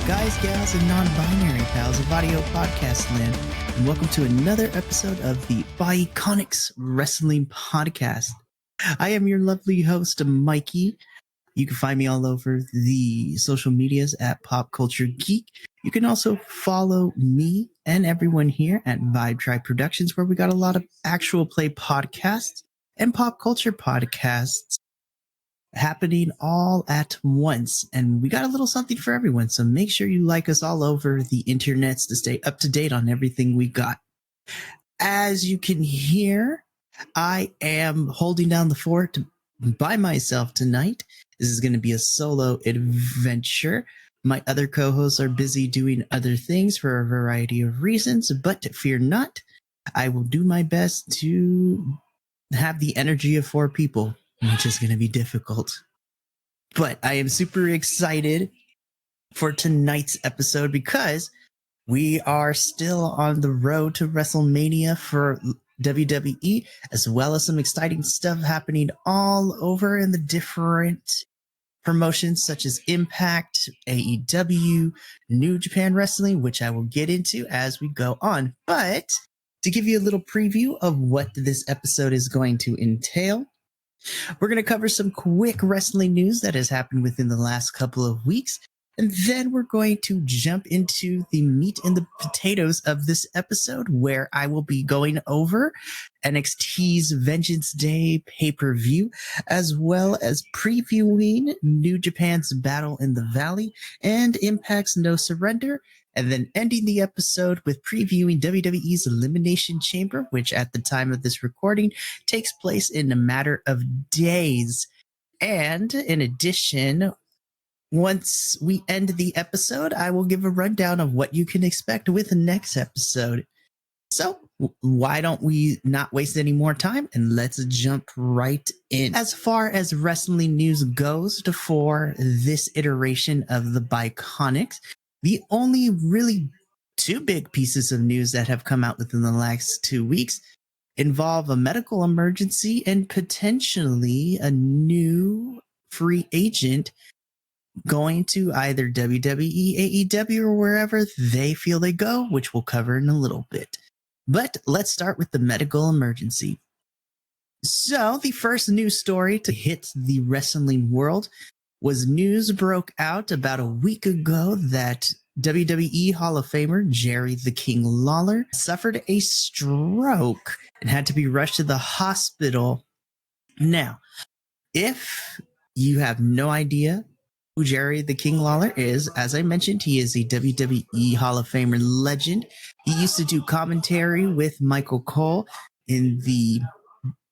guys, gals, and non-binary pals of audio podcast land, and welcome to another episode of the Bi-Conics Wrestling Podcast. I am your lovely host, Mikey. You can find me all over the social medias at Pop Culture Geek. You can also follow me and everyone here at Vibe Tribe Productions, where we got a lot of actual play podcasts and pop culture podcasts happening all at once, and we got a little something for everyone, so make sure you like us all over the internets to stay up to date on everything we got. As you can hear, I am holding down the fort by myself tonight. This is going to be a solo adventure. My other co-hosts are busy doing other things for a variety of reasons, but fear not, I will do my best to have the energy of 4 people, which is going to be difficult. But I am super excited for tonight's episode because we are still on the road to WrestleMania for WWE, as well as some exciting stuff happening all over in the different promotions such as Impact, AEW, New Japan Wrestling, which I will get into as we go on. But to give you a little preview of what this episode is going to entail, we're going to cover some quick wrestling news that has happened within the last couple of weeks, and then we're going to jump into the meat and the potatoes of this episode, where I will be going over NXT's Vengeance Day pay-per-view, as well as previewing New Japan's Battle in the Valley and Impact's No Surrender, and then ending the episode with previewing WWE's Elimination Chamber, which at the time of this recording takes place in a matter of days. And in addition, once we end the episode, I will give a rundown of what you can expect with the next episode. So why don't we not waste any more time and let's jump right in. As far as wrestling news goes for this iteration of the Bi-Conics, the only really 2 big pieces of news that have come out within the last 2 weeks involve a medical emergency and potentially a new free agent going to either WWE, AEW, or wherever they feel they go, which we'll cover in a little bit. But let's start with the medical emergency. So the first news story to hit the wrestling world was news broke out about a week ago that WWE Hall of Famer Jerry the King Lawler suffered a stroke and had to be rushed to the hospital. Now, if you have no idea who Jerry the King Lawler is, as I mentioned, he is a WWE Hall of Famer legend. He used to do commentary with Michael Cole in the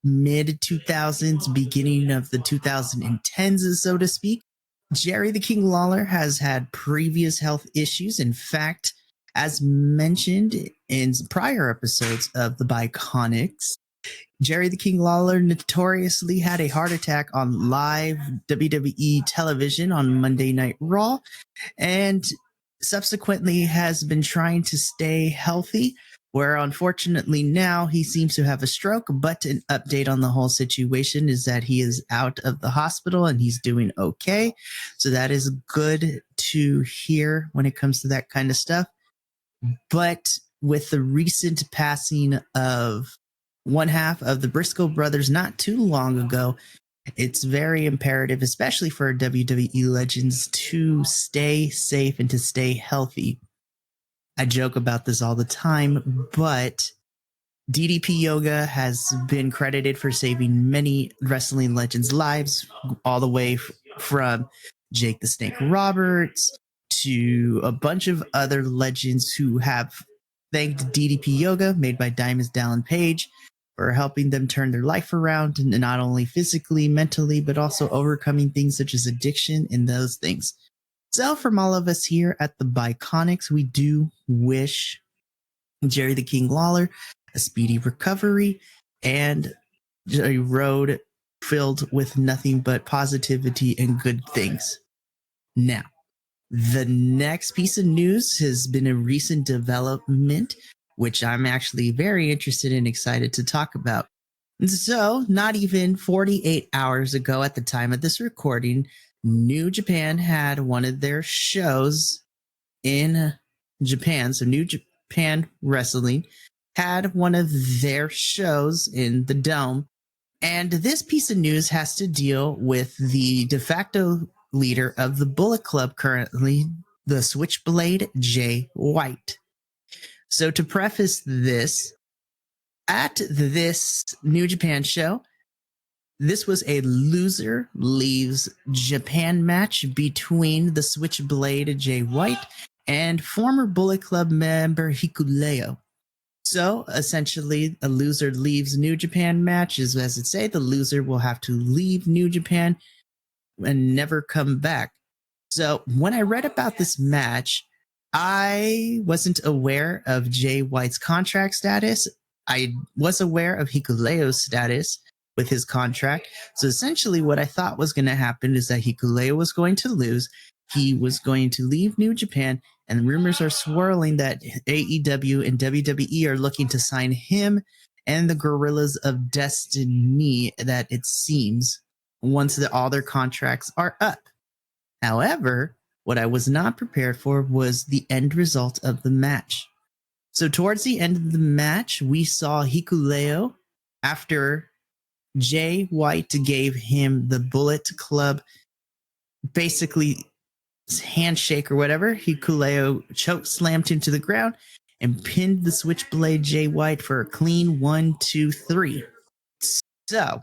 mid-2000s, beginning of the 2010s, so to speak. Jerry the King Lawler has had previous health issues. In fact, as mentioned in prior episodes of the Bi-Conics, Jerry the King Lawler notoriously had a heart attack on live WWE television on Monday Night Raw, and subsequently has been trying to stay healthy, where unfortunately now he seems to have a stroke. But an update on the whole situation is that he is out of the hospital and he's doing okay. So that is good to hear when it comes to that kind of stuff. But with the recent passing of one half of the Briscoe brothers not too long ago, it's very imperative, especially for WWE legends, to stay safe and to stay healthy. I joke about this all the time, but DDP Yoga has been credited for saving many wrestling legends' lives, all the way from Jake the Snake Roberts to a bunch of other legends who have thanked DDP Yoga, made by Diamond's Dallin Page, for helping them turn their life around, and not only physically, mentally, but also overcoming things such as addiction and those things. So from all of us here at the Bi-Conics, we do wish Jerry the King Lawler a speedy recovery and a road filled with nothing but positivity and good things. Now, the next piece of news has been a recent development, which I'm actually very interested and excited to talk about. So, not even 48 hours ago at the time of this recording, New Japan had one of their shows in Japan, so New Japan Wrestling, had one of their shows in the Dome. And this piece of news has to deal with the de facto leader of the Bullet Club currently, the Switchblade Jay White. So to preface this, at this New Japan show, this was a loser leaves Japan match between the Switchblade Jay White and former Bullet Club member Hikuleo. So essentially, a loser leaves New Japan match is, as it say, the loser will have to leave New Japan and never come back. So when I read about this match, I wasn't aware of Jay White's contract status. I was aware of Hikuleo's status with his contract. So essentially what I thought was going to happen is that Hikuleo was going to lose. He was going to leave New Japan, and rumors are swirling that AEW and WWE are looking to sign him and the Gorillas of Destiny, that it seems, once all their contracts are up. However, what I was not prepared for was the end result of the match. So towards the end of the match, we saw Hikuleo, after Jay White gave him the Bullet Club, basically handshake or whatever, Hikuleo choke slammed him to the ground and pinned the Switchblade Jay White for a clean 1, 2, 3. So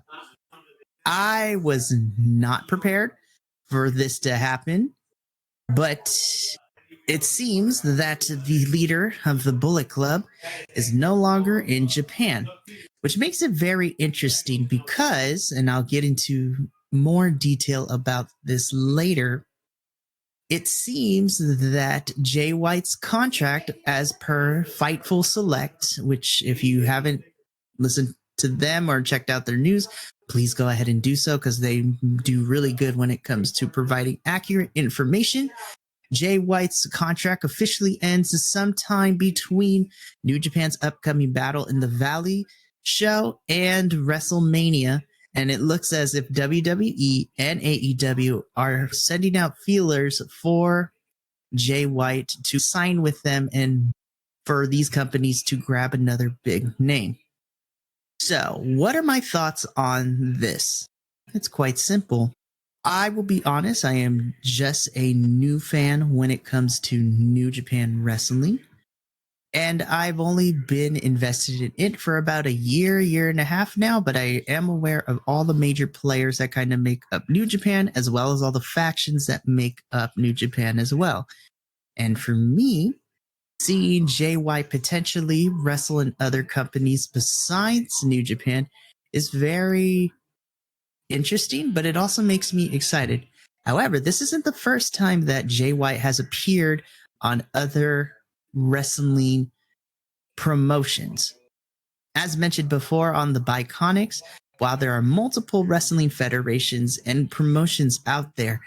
I was not prepared for this to happen, but it seems that the leader of the Bullet Club is no longer in Japan, which makes it very interesting because, and I'll get into more detail about this later, it seems that Jay White's contract, as per Fightful Select, which if you haven't listened to them or checked out their news, please go ahead and do so because they do really good when it comes to providing accurate information. Jay White's contract officially ends sometime between New Japan's upcoming battle in the Valley show and WrestleMania. And it looks as if WWE and AEW are sending out feelers for Jay White to sign with them and for these companies to grab another big name. So, what are my thoughts on this? It's quite simple. I will be honest, I am just a new fan when it comes to New Japan Wrestling. And I've only been invested in it for about a year and a half now, but I am aware of all the major players that kind of make up New Japan, as well as all the factions that make up New Japan as well. And for me, seeing Jay White potentially wrestle in other companies besides New Japan is very interesting, but it also makes me excited. However, this isn't the first time that Jay White has appeared on other wrestling promotions. As mentioned before on the Bi-Conics, while there are multiple wrestling federations and promotions out there,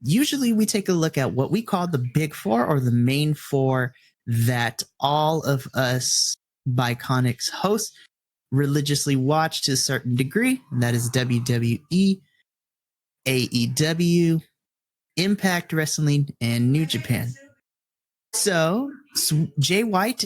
usually we take a look at what we call the big four, or the main four that all of us Bi-Conics hosts religiously watch to a certain degree. And that is WWE, AEW, Impact Wrestling, and New Japan. So Jay White,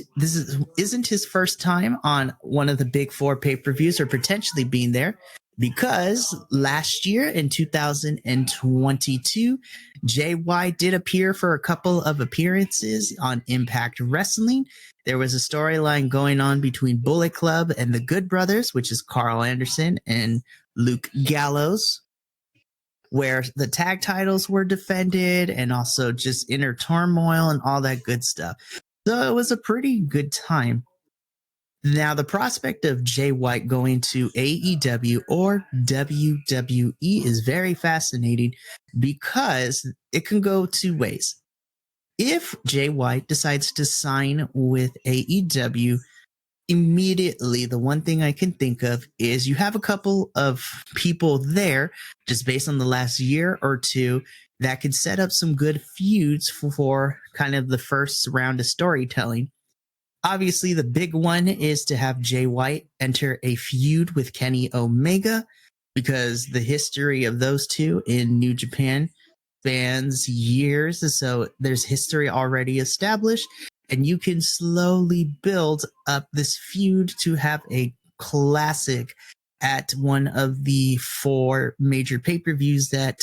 isn't his first time on one of the big four pay-per-views, or potentially being there, because last year in 2022, Jay White did appear for a couple of appearances on Impact Wrestling. There was a storyline going on between Bullet Club and the Good Brothers, which is Carl Anderson and Luke Gallows, where the tag titles were defended and also just inner turmoil and all that good stuff. So it was a pretty good time. Now, the prospect of Jay White going to AEW or WWE is very fascinating because it can go two ways. If Jay White decides to sign with AEW, immediately the one thing I can think of is you have a couple of people there, just based on the last year or two, that could set up some good feuds for kind of the first round of storytelling. Obviously, the big one is to have Jay White enter a feud with Kenny Omega, because the history of those two in New Japan spans years, so there's history already established, and you can slowly build up this feud to have a classic at one of the 4 major pay-per-views that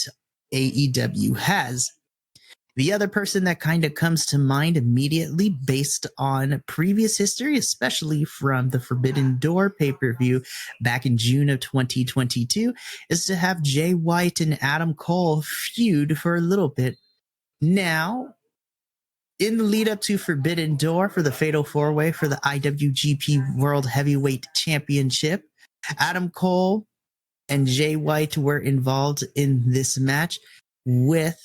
AEW has. The other person that kind of comes to mind immediately based on previous history, especially from the Forbidden Door pay-per-view back in June of 2022, is to have Jay White and Adam Cole feud for a little bit. Now, in the lead up to Forbidden Door for the Fatal 4-Way for the IWGP World Heavyweight Championship, Adam Cole and Jay White were involved in this match with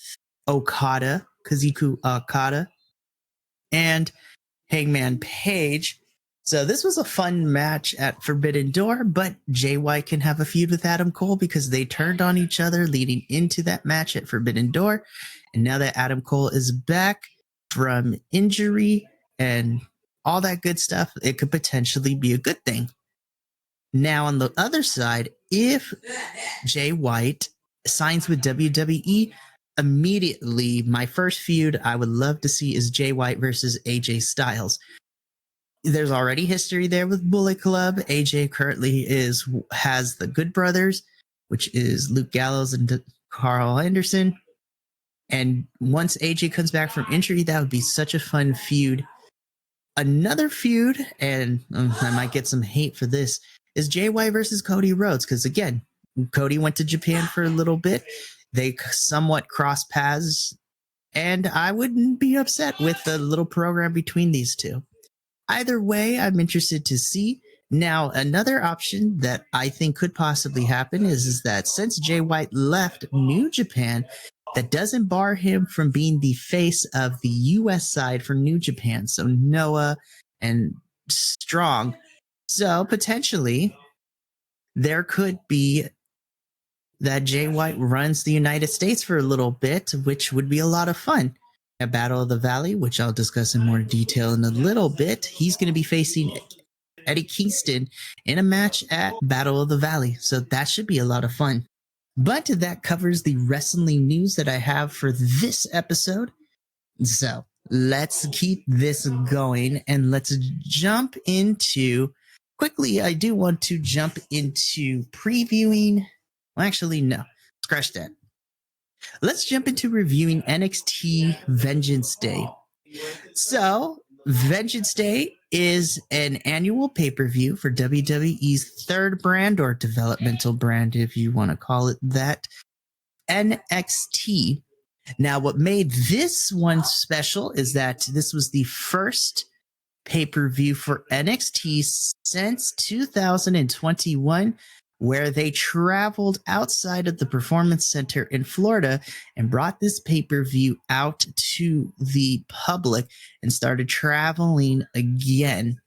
Kazuchika Okada, and Hangman Page. So this was a fun match at Forbidden Door, but Jay White can have a feud with Adam Cole because they turned on each other leading into that match at Forbidden Door. And now that Adam Cole is back from injury and all that good stuff, it could potentially be a good thing. Now, on the other side, if Jay White signs with WWE, immediately my first feud I would love to see is Jay White versus AJ Styles. There's already history there with Bullet Club. AJ currently has the Good Brothers, which is Luke Gallows and Carl Anderson. And once AJ comes back from injury, that would be such a fun feud. Another feud, and I might get some hate for this, is Jay White versus Cody Rhodes. Because again, Cody went to Japan for a little bit. They somewhat cross paths, and I wouldn't be upset with the little program between these two. Either way, I'm interested to see. Now, another option that I think could possibly happen is that since Jay White left New Japan, that doesn't bar him from being the face of the US side for New Japan. So Noah and Strong. So potentially there could be that Jay White runs the United States for a little bit, which would be a lot of fun. At Battle of the Valley, which I'll discuss in more detail in a little bit, he's going to be facing Eddie Kingston in a match at Battle of the Valley. So that should be a lot of fun. But that covers the wrestling news that I have for this episode. So let's keep this going and let's jump into quickly. I do want to jump into previewing. Well, actually, no, scratch that. Let's jump into reviewing NXT Vengeance Day. So, Vengeance Day is an annual pay-per-view for WWE's third brand, or developmental brand, if you want to call it that, NXT. Now, what made this one special is that this was the first pay-per-view for NXT since 2021, where they traveled outside of the Performance Center in Florida and brought this pay-per-view out to the public and started traveling again.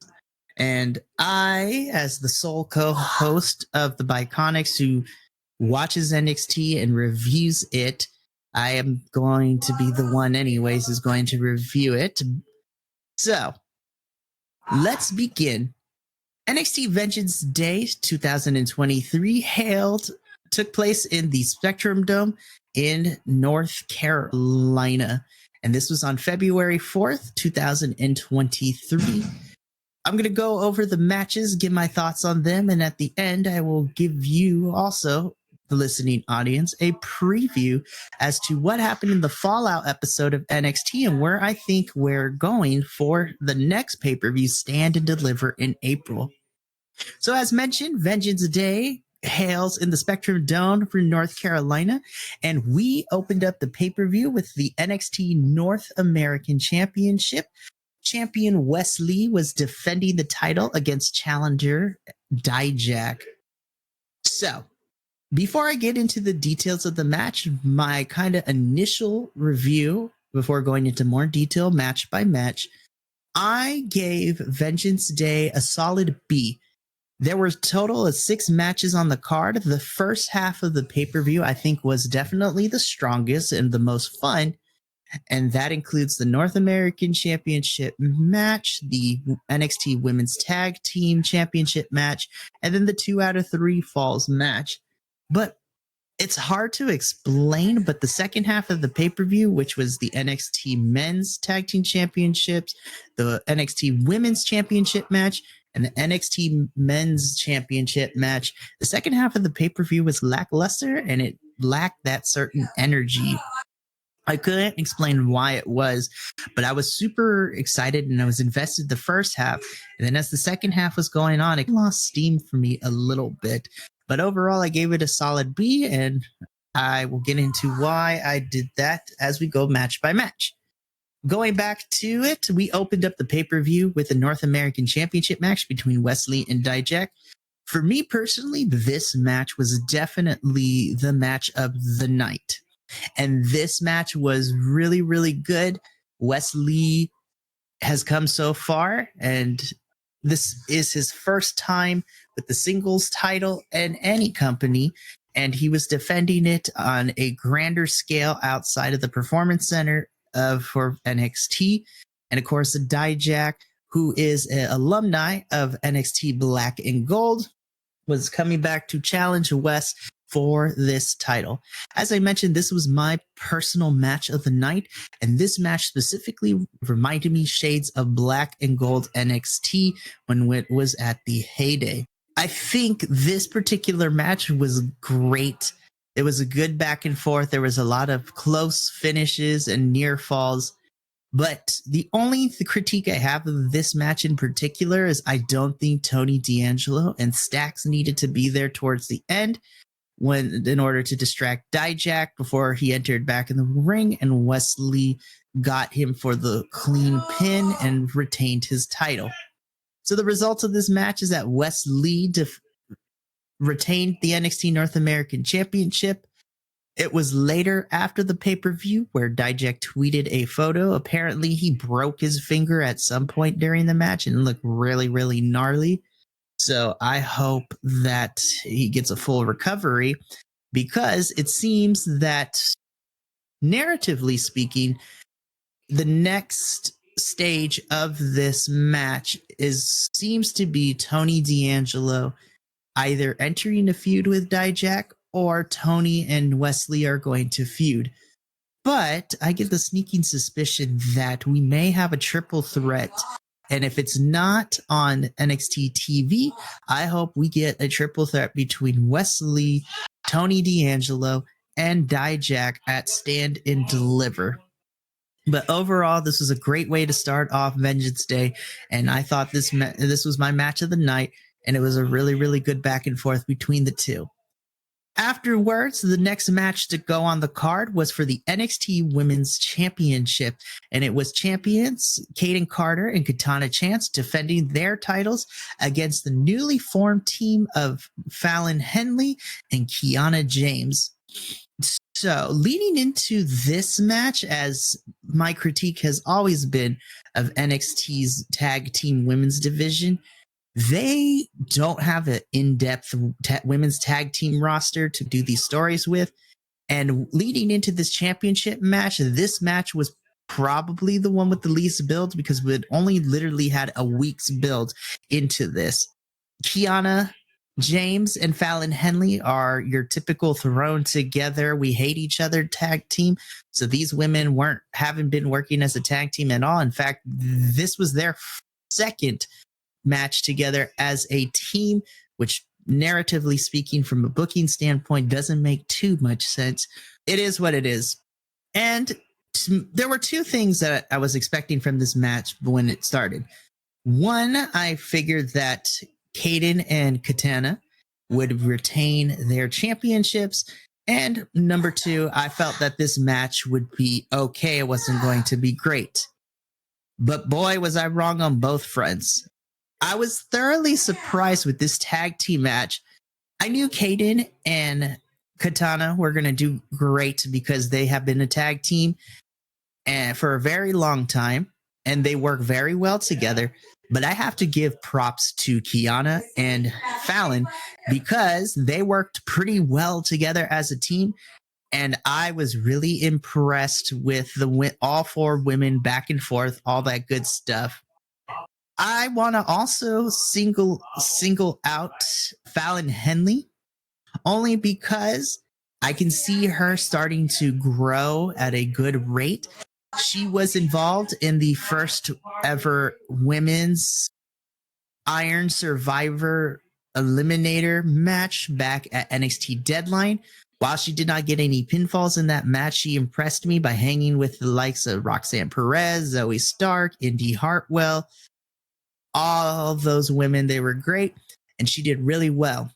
And I, as the sole co-host of the Bi-Conics who watches NXT and reviews it, I am going to be the one anyways who's going to review it. So, let's begin. NXT Vengeance Day 2023 took place in the Spectrum Dome in North Carolina. And this was on February 4th, 2023. I'm going to go over the matches, give my thoughts on them, and at the end, I will give you also, the listening audience, a preview as to what happened in the Fallout episode of NXT and where I think we're going for the next pay-per-view, Stand and Deliver, in April. So as mentioned, Vengeance Day hails in the Spectrum Dome for North Carolina, and we opened up the pay-per-view with the NXT North American Championship. Champion Wes Lee was defending the title against challenger Dijak. So, before I get into the details of the match, my kind of initial review before going into more detail match by match, I gave Vengeance Day a solid B. There were a total of 6 matches on the card. The first half of the pay-per-view, I think, was definitely the strongest and the most fun. And that includes the North American Championship match, the NXT Women's Tag Team Championship match, and then the 2 out of 3 Falls match. But It's hard to explain, but the second half of the pay-per-view, which was the NXT Men's Tag Team Championships, the NXT Women's Championship match, and the NXT Men's Championship match, the second half of the pay-per-view was lackluster and it lacked that certain energy. I couldn't explain why it was, but I was super excited and I was invested the first half. And then as the second half was going on, it lost steam for me a little bit. But overall, I gave it a solid B, and I will get into why I did that as we go match by match. Going back to it, we opened up the pay-per-view with a North American Championship match between Wesley and Dijak. For me personally, this match was definitely the match of the night. And this match was really, really good. Wesley has come so far, and this is his first time with the singles title in any company, and he was defending it on a grander scale outside of the Performance Center for NXT. And of course, Dijak, who is an alumni of NXT Black and Gold, was coming back to challenge Wes for this title. As I mentioned, this was my personal match of the night, and this match specifically reminded me shades of Black and Gold NXT when it was at the heyday. I think this particular match was great. It was a good back and forth. There was a lot of close finishes and near falls. But the only critique I have of this match in particular is I don't think Tony D'Angelo and Stax needed to be there towards the end in order to distract Dijak before he entered back in the ring, and Wesley got him for the clean pin and retained his title. So the result of this match is that Wesley retained the NXT North American Championship. It was later after the pay-per-view where Dijak tweeted a photo. Apparently, he broke his finger at some point during the match and looked really, really gnarly. So I hope that he gets a full recovery, because it seems that, narratively speaking, the next stage of this match seems to be Tony D'Angelo either entering a feud with Dijak or Tony and Wesley are going to feud. But I get the sneaking suspicion that we may have a triple threat. And if it's not on NXT TV, I hope we get a triple threat between Wesley, Tony D'Angelo, and Dijak at Stand and Deliver. But overall, this was a great way to start off Vengeance Day, and I thought this was my match of the night, and it was a really, really good back and forth between the two. Afterwards, the next match to go on the card was for the NXT Women's Championship, and it was champions Kaden Carter and Katana Chance defending their titles against the newly formed team of Fallon Henley and Kiana James. So, leading into this match, as my critique has always been of NXT's tag team women's division, they don't have an in-depth women's tag team roster to do these stories with. And leading into this championship match, this match was probably the one with the least build, because we had only literally had a week's build into this. Kiana James and Fallon Henley are your typical thrown together, we hate each other tag team. So these women haven't been working as a tag team at all. In fact, this was their second match together as a team, which, narratively speaking, from a booking standpoint, doesn't make too much sense. It is what it is. And there were two things that I was expecting from this match when it started. One, I figured that Kaden and Katana would retain their championships. And number two, I felt that this match would be okay. It wasn't going to be great. But boy, was I wrong on both fronts. I was thoroughly surprised with this tag team match. I knew Kaden and Katana were going to do great because they have been a tag team and for a very long time, and they work very well together. But I have to give props to Kiana and Fallon because they worked pretty well together as a team. And I was really impressed with all four women back and forth, all that good stuff. I want to also single out Fallon Henley, only because I can see her starting to grow at a good rate. She was involved in the first ever women's Iron Survivor Eliminator match back at NXT Deadline. While she did not get any pinfalls in that match, she impressed me by hanging with the likes of Roxanne Perez, Zoe Stark, Indy Hartwell. All of those women, they were great, and she did really well.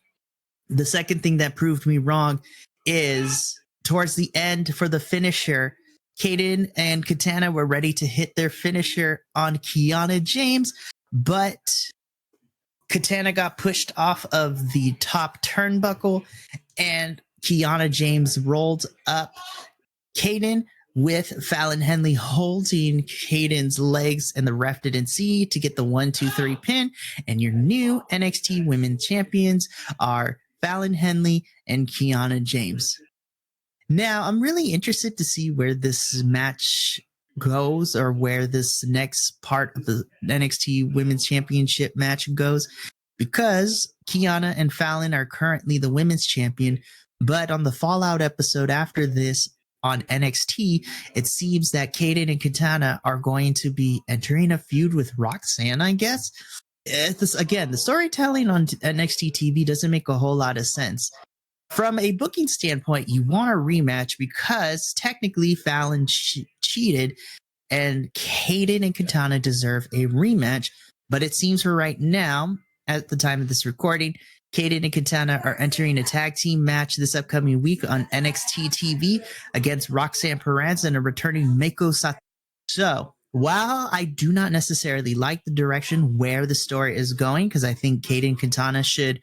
The second thing that proved me wrong is towards the end for the finisher, Kaden and Katana were ready to hit their finisher on Kiana James, but Katana got pushed off of the top turnbuckle and Kiana James rolled up Kaden with Fallon Henley holding Kaden's legs, and the ref didn't see to get the 1-2-3 pin. And your new NXT Women Champions are Fallon Henley and Kiana James. Now, I'm really interested to see where this match goes, or where this next part of the NXT Women's Championship match goes, because Kiana and Fallon are currently the women's champion, but on the Fallout episode after this on NXT, it seems that Kaden and Katana are going to be entering a feud with Roxanne, I guess. Again, the storytelling on NXT TV doesn't make a whole lot of sense. From a booking standpoint, you want a rematch because technically Fallon cheated and Kaden and Katana deserve a rematch. But it seems for right now, at the time of this recording, Kaden and Katana are entering a tag team match this upcoming week on NXT TV against Roxanne Perez and a returning Meiko Sato. So, while I do not necessarily like the direction where the story is going, because I think Kaden and Katana should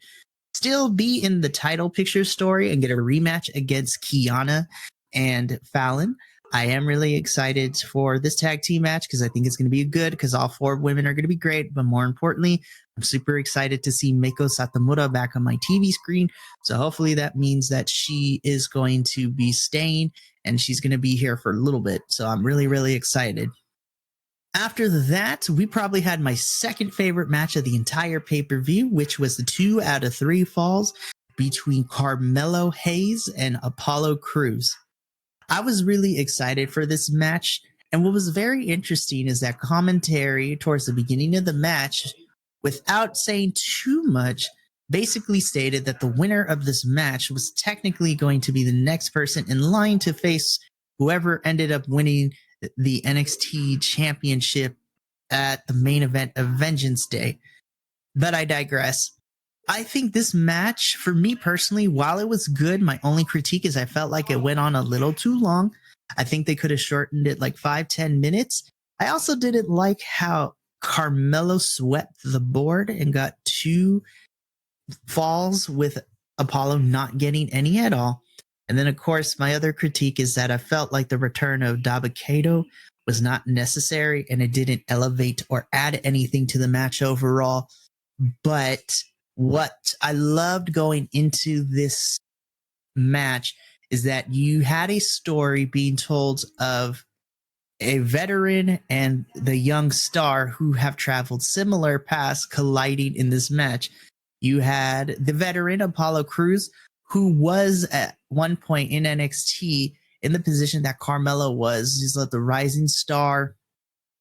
still be in the title picture story and get a rematch against Kiana and Fallon, I am really excited for this tag team match because I think it's going to be good, because all four women are going to be great. But more importantly, I'm super excited to see Meiko Satomura back on my TV screen. So hopefully that means that she is going to be staying and she's going to be here for a little bit. So I'm really, really excited. After that, we probably had my second favorite match of the entire pay-per-view, which was the 2 out of 3 falls between Carmelo Hayes and Apollo Crews. I was really excited for this match, and what was very interesting is that commentary towards the beginning of the match, without saying too much, basically stated that the winner of this match was technically going to be the next person in line to face whoever ended up winning the NXT Championship at the main event of Vengeance Day. But I digress. I think this match, for me personally, while it was good, my only critique is I felt like it went on a little too long. I think they could have shortened it like 5-10 minutes. I also didn't like how Carmelo swept the board and got 2 falls with Apollo not getting any at all. And then, of course, my other critique is that I felt like the return of Dabba-Kato was not necessary and it didn't elevate or add anything to the match overall. But what I loved going into this match is that you had a story being told of a veteran and the young star who have traveled similar paths colliding in this match. You had the veteran Apollo Crews, who was at one point in NXT in the position that Carmelo was. He's like the rising star.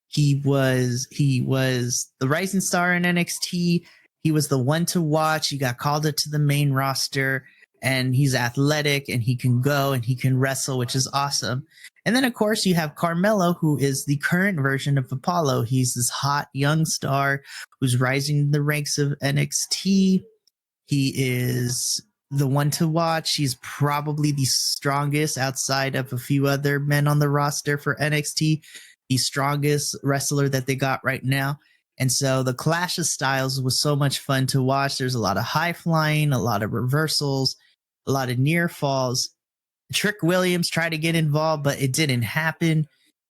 He was the rising star in NXT. He was the one to watch. He got called up to the main roster, and he's athletic and he can go and he can wrestle, which is awesome. And then, of course, you have Carmelo, who is the current version of Apollo. He's this hot young star who's rising in the ranks of NXT. He is the one to watch. He's probably the strongest outside of a few other men on the roster for NXT. The strongest wrestler that they got right now. And so the clash of styles was so much fun to watch. There's a lot of high flying, a lot of reversals, a lot of near falls. Trick Williams tried to get involved, but it didn't happen.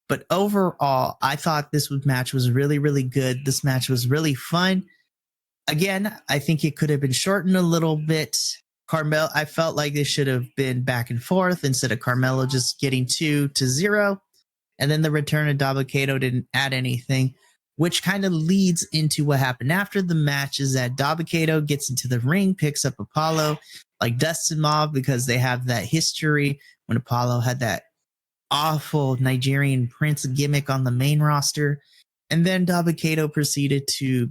But overall, I thought this match was really, really good. This match was really fun. Again, I think it could have been shortened a little bit. Carmelo, I felt like they should have been back and forth instead of Carmelo just getting 2-0. And then the return of Dabba-Kato didn't add anything. which kind of leads into what happened after the match is that Dabba-Kato gets into the ring, picks up Apollo, like dusts him off because they have that history when Apollo had that awful Nigerian prince gimmick on the main roster. And then Dabba-Kato proceeded to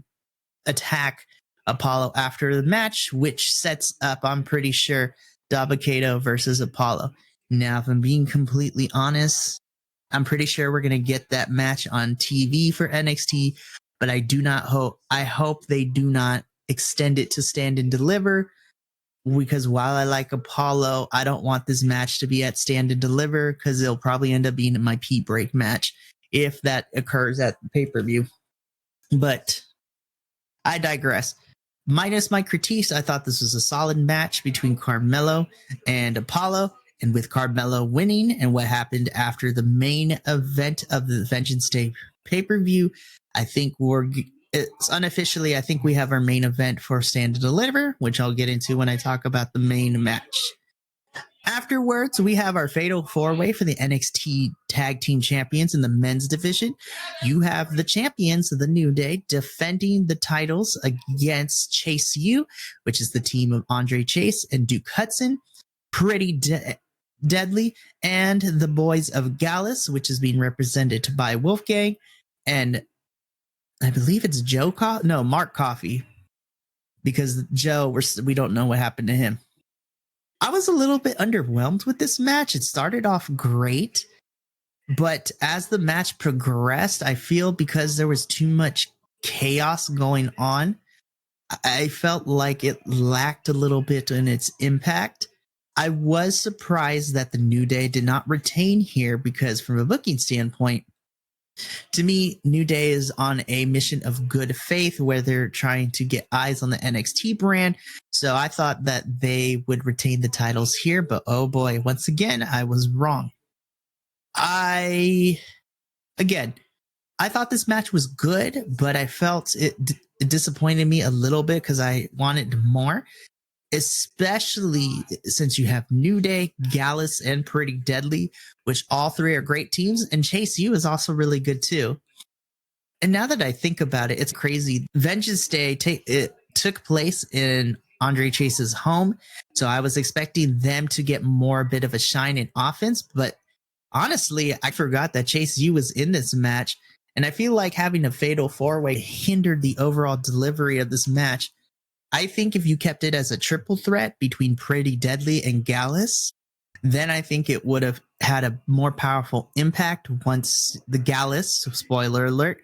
attack Apollo after the match, which sets up, I'm pretty sure, Dabba-Kato versus Apollo. Now, if I'm being completely honest, I'm pretty sure we're going to get that match on TV for NXT, but I hope they do not extend it to Stand and Deliver, because while I like Apollo, I don't want this match to be at Stand and Deliver because it'll probably end up being my pee break match if that occurs at the pay-per-view. But I digress. Minus my critiques, I thought this was a solid match between Carmelo and Apollo, and with Carmelo winning and what happened after the main event of the Vengeance Day pay-per-view, I think it's unofficially, I think we have our main event for Stand and Deliver, which I'll get into when I talk about the main match. Afterwards, we have our fatal four-way for the NXT Tag Team Champions in the men's division. You have the champions of the New Day defending the titles against Chase U, which is the team of Andre Chase and Duke Hudson, Pretty Deadly, and the Boys of Gallus, which is being represented by Wolfgang, and I believe it's Mark Coffey, because Joe, we don't know what happened to him. I was a little bit underwhelmed with this match. It started off great, but as the match progressed, I feel because there was too much chaos going on, I felt like it lacked a little bit in its impact. I was surprised that the New Day did not retain here because from a booking standpoint, to me, New Day is on a mission of good faith where they're trying to get eyes on the NXT brand. So I thought that they would retain the titles here, but oh boy, once again, I was wrong. I thought this match was good, but I felt it disappointed me a little bit because I wanted more, especially since you have New Day, Gallus, and Pretty Deadly, which all three are great teams, and Chase U is also really good too. And now that I think about it, it's crazy. Vengeance Day it took place in Andre Chase's home, so I was expecting them to get more a bit of a shine in offense, but honestly, I forgot that Chase U was in this match, and I feel like having a fatal four-way hindered the overall delivery of this match. I think if you kept it as a triple threat between Pretty Deadly and Gallus, then I think it would have had a more powerful impact once the Gallus, spoiler alert,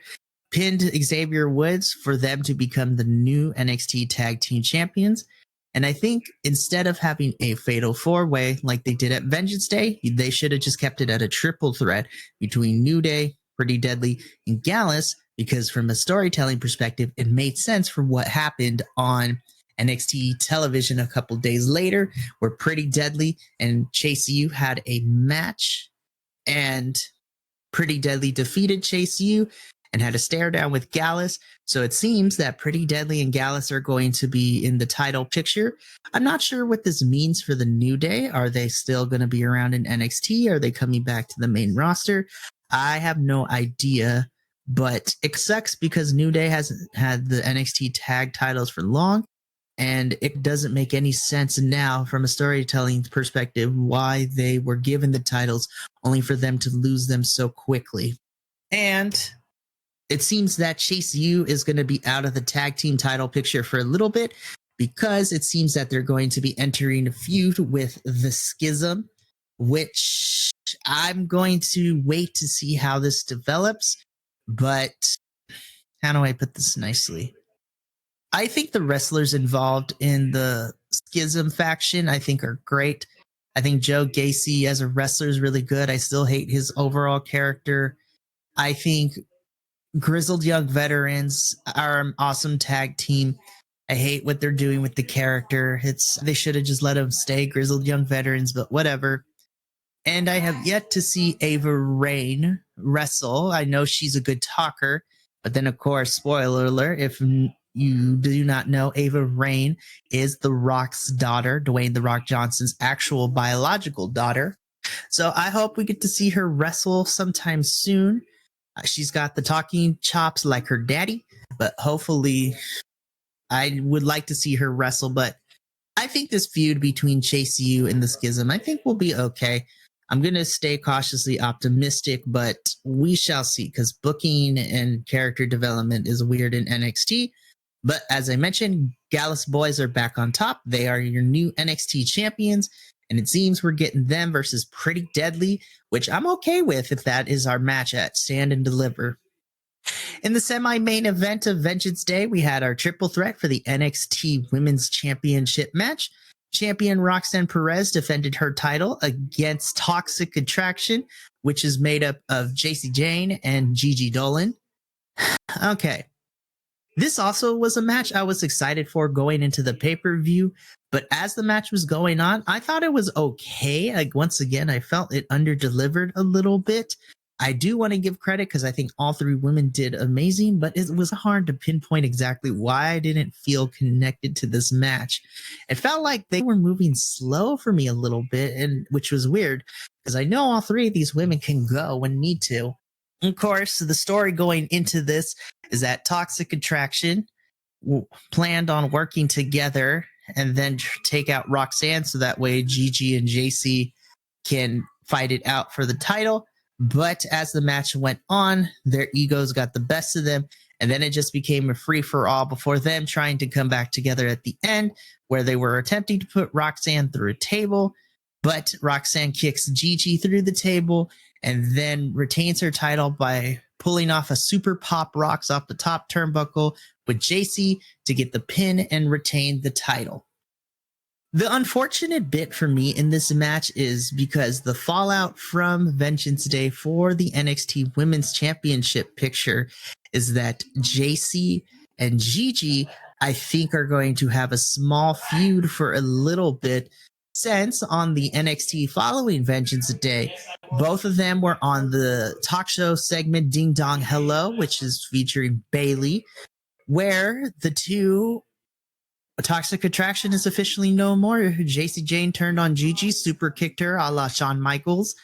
pinned Xavier Woods for them to become the new NXT Tag Team Champions. And I think instead of having a fatal four-way like they did at Vengeance Day, they should have just kept it at a triple threat between New Day, Pretty Deadly, and Gallus, because from a storytelling perspective, it made sense for what happened on NXT television a couple days later, where Pretty Deadly and Chase U had a match, and Pretty Deadly defeated Chase U and had a stare down with Gallus. So it seems that Pretty Deadly and Gallus are going to be in the title picture. I'm not sure what this means for the New Day. Are they still going to be around in NXT? Are they coming back to the main roster? I have no idea. But it sucks because New Day hasn't had the NXT tag titles for long, and it doesn't make any sense now from a storytelling perspective why they were given the titles only for them to lose them so quickly. And it seems that Chase U is going to be out of the tag team title picture for a little bit because it seems that they're going to be entering a feud with the Schism, which I'm going to wait to see how this develops. But how do I put this nicely? I think the wrestlers involved in the Schism faction, I think, are great. I think Joe Gacy as a wrestler is really good. I still hate his overall character. I think Grizzled Young Veterans are an awesome tag team. I hate what they're doing with the character. They should have just let him stay Grizzled Young Veterans, but whatever. And I have yet to see Ava Raine wrestle. I know she's a good talker, but then, of course, spoiler alert, if you do not know, Ava Raine is The Rock's daughter, Dwayne The Rock Johnson's actual biological daughter. So I hope we get to see her wrestle sometime soon. She's got the talking chops like her daddy, but hopefully I would like to see her wrestle. But I think this feud between JCU and the Schism, I think will be okay. I'm going to stay cautiously optimistic, but we shall see because booking and character development is weird in NXT. But as I mentioned, Gallus Boys are back on top. They are your new NXT champions, and it seems we're getting them versus Pretty Deadly, which I'm okay with if that is our match at Stand and Deliver. In the semi-main event of Vengeance Day, we had our triple threat for the NXT Women's Championship match. Champion Roxanne Perez defended her title against Toxic Attraction, which is made up of JC Jane and Gigi Dolan. Okay. This also was a match I was excited for going into the pay-per-view, but as the match was going on, I thought it was okay. Like, once again, I felt it under-delivered a little bit. I do want to give credit because I think all three women did amazing, but it was hard to pinpoint exactly why I didn't feel connected to this match. It felt like they were moving slow for me a little bit, and which was weird because I know all three of these women can go when need to. Of course, the story going into this is that Toxic Attraction planned on working together and then take out Roxanne so that way Gigi and JC can fight it out for the title. But as the match went on, their egos got the best of them, and then it just became a free-for-all before them trying to come back together at the end, where they were attempting to put Roxanne through a table, but Roxanne kicks Gigi through the table and then retains her title by pulling off a super pop rocks off the top turnbuckle with JC to get the pin and retain the title. The unfortunate bit for me in this match is because the fallout from Vengeance Day for the NXT Women's Championship picture is that JC and Gigi, I think, are going to have a small feud for a little bit, since on the NXT following Vengeance Day, both of them were on the talk show segment Ding Dong Hello, which is featuring Bailey, where the two Toxic Attraction is officially no more. JC Jane turned on Gigi, super kicked her a la Shawn Michaels,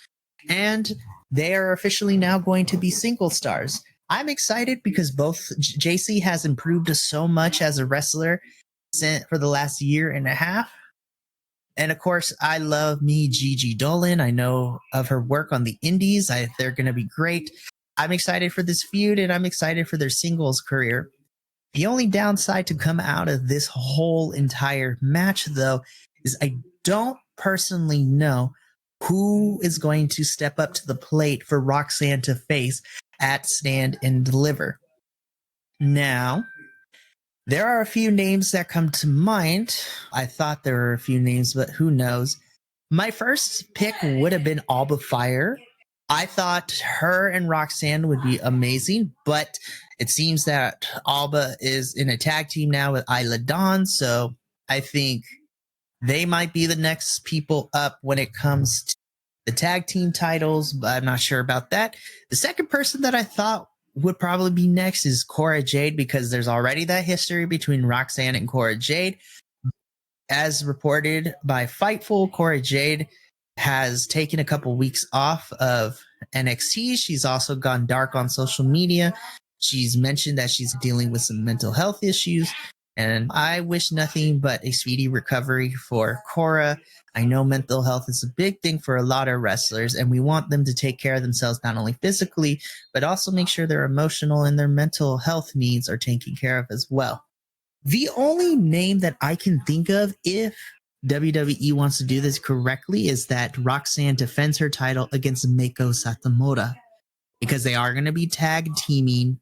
and they are officially now going to be single stars. I'm excited because both JC has improved so much as a wrestler for the last year and a half. And of course, I love me Gigi Dolan. I know of her work on the indies. They're going to be great. I'm excited for this feud, and I'm excited for their singles career. The only downside to come out of this whole entire match, though, is I don't personally know who is going to step up to the plate for Roxanne to face at Stand and Deliver. Now, there are a few names that come to mind. I thought there were a few names, but who knows? My first pick would have been Alba Fire. I thought her and Roxanne would be amazing, but it seems that Alba is in a tag team now with Isla Dawn, so I think they might be the next people up when it comes to the tag team titles, but I'm not sure about that. The second person that I thought would probably be next is Cora Jade, because there's already that history between Roxanne and Cora Jade. As reported by Fightful, Cora Jade has taken a couple weeks off of NXT. She's also gone dark on social media. She's mentioned that she's dealing with some mental health issues, and I wish nothing but a speedy recovery for Cora. I know mental health is a big thing for a lot of wrestlers, and we want them to take care of themselves not only physically, but also make sure their emotional and their mental health needs are taken care of as well. The only name that I can think of, if WWE wants to do this correctly, is that Roxanne defends her title against Meiko Satomura, because they are going to be tag teaming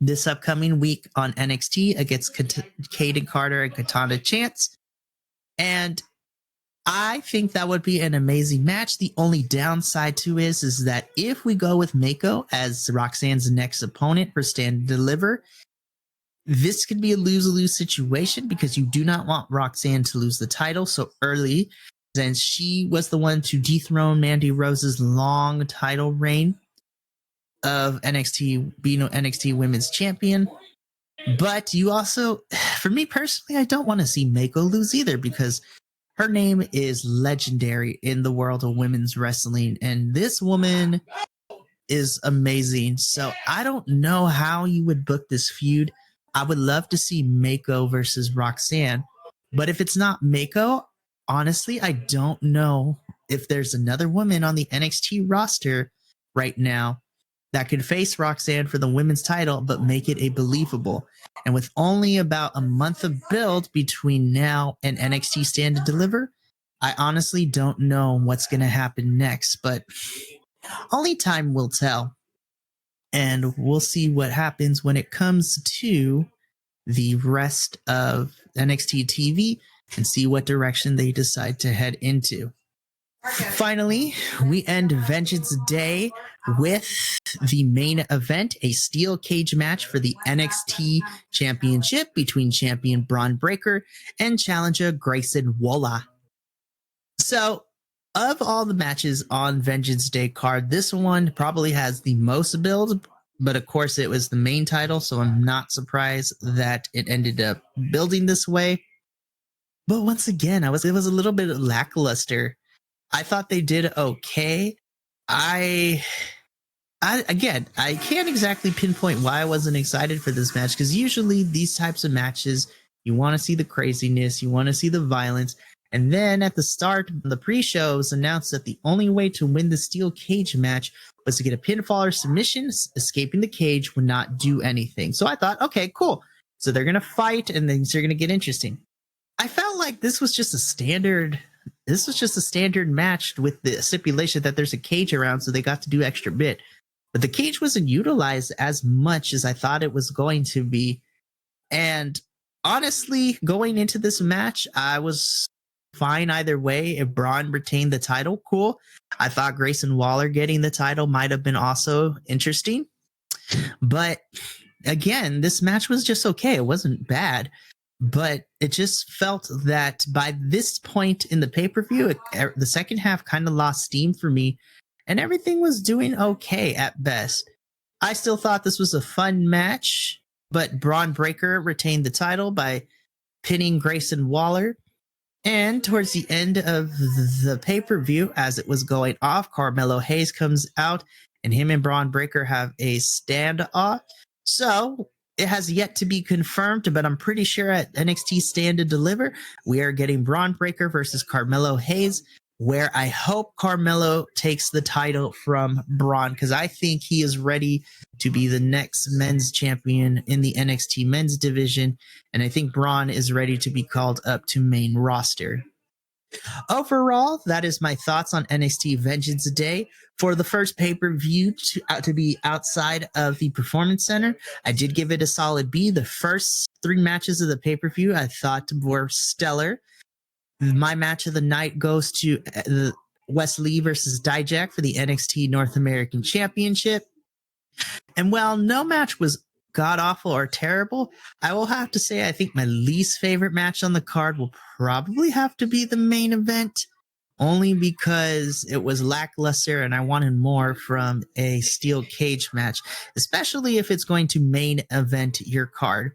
this upcoming week on NXT against Kaden Carter and Katana Chance. And I think that would be an amazing match. The only downside to it is that if we go with Meiko as Roxanne's next opponent for Stand and Deliver, this could be a lose-lose situation, because you do not want Roxanne to lose the title so early, since she was the one to dethrone Mandy Rose's long title reign of NXT, being NXT Women's Champion. But you also, for me personally, I don't want to see Meiko lose either, because her name is legendary in the world of women's wrestling. And this woman is amazing. So I don't know how you would book this feud. I would love to see Mako versus Roxanne. But if it's not Mako, honestly, I don't know if there's another woman on the NXT roster right now that could face Roxanne for the women's title, but make it a believable. And with only about a month of build between now and NXT Stand and Deliver, I honestly don't know what's going to happen next, but only time will tell. And we'll see what happens when it comes to the rest of NXT TV and see what direction they decide to head into. Finally, we end Vengeance Day with the main event, a steel cage match for the NXT Championship between champion Braun Breaker and challenger Grayson Waller. So, of all the matches on Vengeance Day card, this one probably has the most build, but of course it was the main title, so I'm not surprised that it ended up building this way. But once again, it was a little bit lackluster. I thought they did okay. I can't exactly pinpoint why I wasn't excited for this match, because usually these types of matches, you want to see the craziness, you want to see the violence. And then at the start, the pre-show was announced that the only way to win the steel cage match was to get a pinfall or submission. Escaping the cage would not do anything. So I thought, okay, cool. So they're going to fight and things are going to get interesting. I felt like this was just a standard match with the stipulation that there's a cage around, so they got to do extra bit. But the cage wasn't utilized as much as I thought it was going to be. And honestly, going into this match, I was fine either way. If Braun retained the title, cool. I thought Grayson Waller getting the title might have been also interesting. But again, this match was just okay. It wasn't bad. But it just felt that by this point in the pay-per-view, the second half kind of lost steam for me, and everything was doing okay at best. I still thought this was a fun match, but Braun Breaker retained the title by pinning Grayson Waller. And towards the end of the pay-per-view, as it was going off, Carmelo Hayes comes out, and him and Braun Breaker have a standoff. So it has yet to be confirmed, but I'm pretty sure at NXT Stand and Deliver, we are getting Braun Breaker versus Carmelo Hayes, where I hope Carmelo takes the title from Braun, because I think he is ready to be the next men's champion in the NXT men's division, and I think Braun is ready to be called up to main roster. Overall, that is my thoughts on NXT Vengeance Day. For the first pay-per-view to be outside of the Performance Center, I did give it a solid B. The first 3 matches of the pay-per-view I thought were stellar. My match of the night goes to Wes Lee versus Dijak for the NXT North American Championship. And while no match was god-awful or terrible, I will have to say I think my least favorite match on the card will probably have to be the main event, only because it was lackluster and I wanted more from a steel cage match, especially if it's going to main event your card.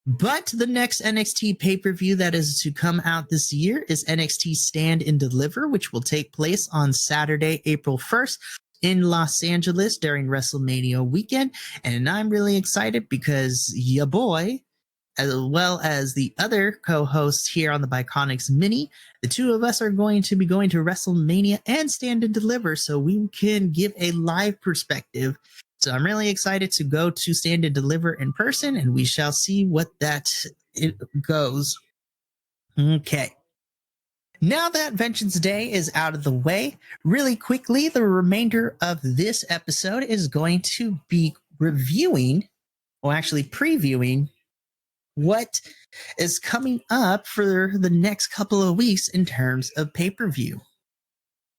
But the next NXT pay-per-view that is to come out this year is NXT Stand and Deliver, which will take place on Saturday, April 1st in Los Angeles during WrestleMania weekend. And I'm really excited because ya boy, as well as the other co-hosts here on the Bi-Conics Mini, the two of us are going to be going to WrestleMania and Stand and Deliver so we can give a live perspective. So I'm really excited to go to Stand and Deliver in person, and we shall see what it goes. Okay. Now that Vengeance Day is out of the way, really quickly, the remainder of this episode is going to be previewing what is coming up for the next couple of weeks in terms of pay-per-view.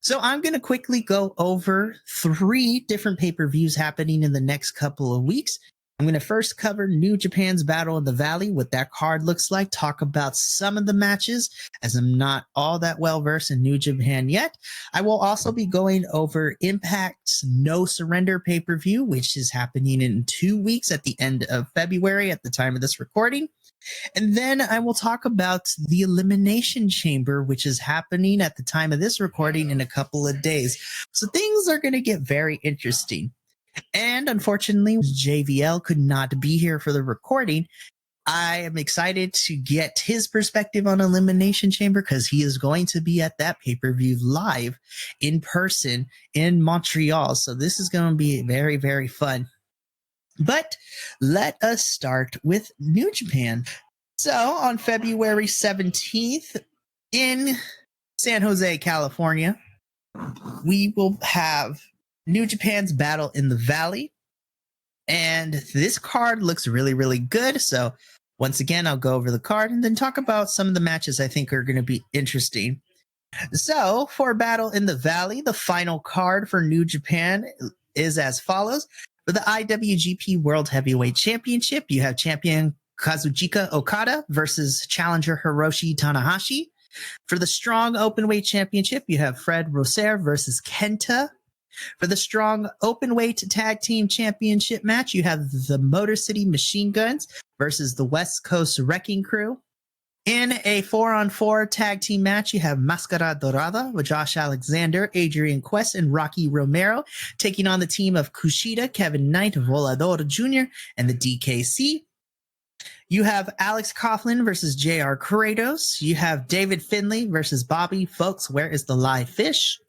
So I'm going to quickly go over 3 different pay-per-views happening in the next couple of weeks. I'm going to first cover New Japan's Battle in the Valley, what that card looks like, talk about some of the matches, as I'm not all that well versed in New Japan yet. I will also be going over Impact's No Surrender pay-per-view, which is happening in 2 weeks at the end of February at the time of this recording. And then I will talk about the Elimination Chamber, which is happening at the time of this recording in a couple of days. So things are going to get very interesting. And unfortunately, JVL could not be here for the recording. I am excited to get his perspective on Elimination Chamber because he is going to be at that pay-per-view live in person in Montreal. So this is going to be very, very fun. But let us start with New Japan. So on February 17th in San Jose, California, we will have New Japan's Battle in the Valley. And this card looks really, really good. So once again, I'll go over the card and then talk about some of the matches I think are going to be interesting. So for Battle in the Valley, the final card for New Japan is as follows. For the IWGP World Heavyweight Championship, you have champion Kazuchika Okada versus challenger Hiroshi Tanahashi. For the Strong Openweight Championship, you have Fred Rosser versus Kenta. For the Strong Openweight Tag Team Championship match, you have the Motor City Machine Guns versus the West Coast Wrecking Crew. In a 4-on-4 tag team match, you have Mascara Dorada with Josh Alexander, Adrian Quest, and Rocky Romero taking on the team of Kushida, Kevin Knight, Volador Jr., and the DKC. You have Alex Coughlin versus JR Kratos. You have David Finlay versus Bobby Folks. Where is the live fish?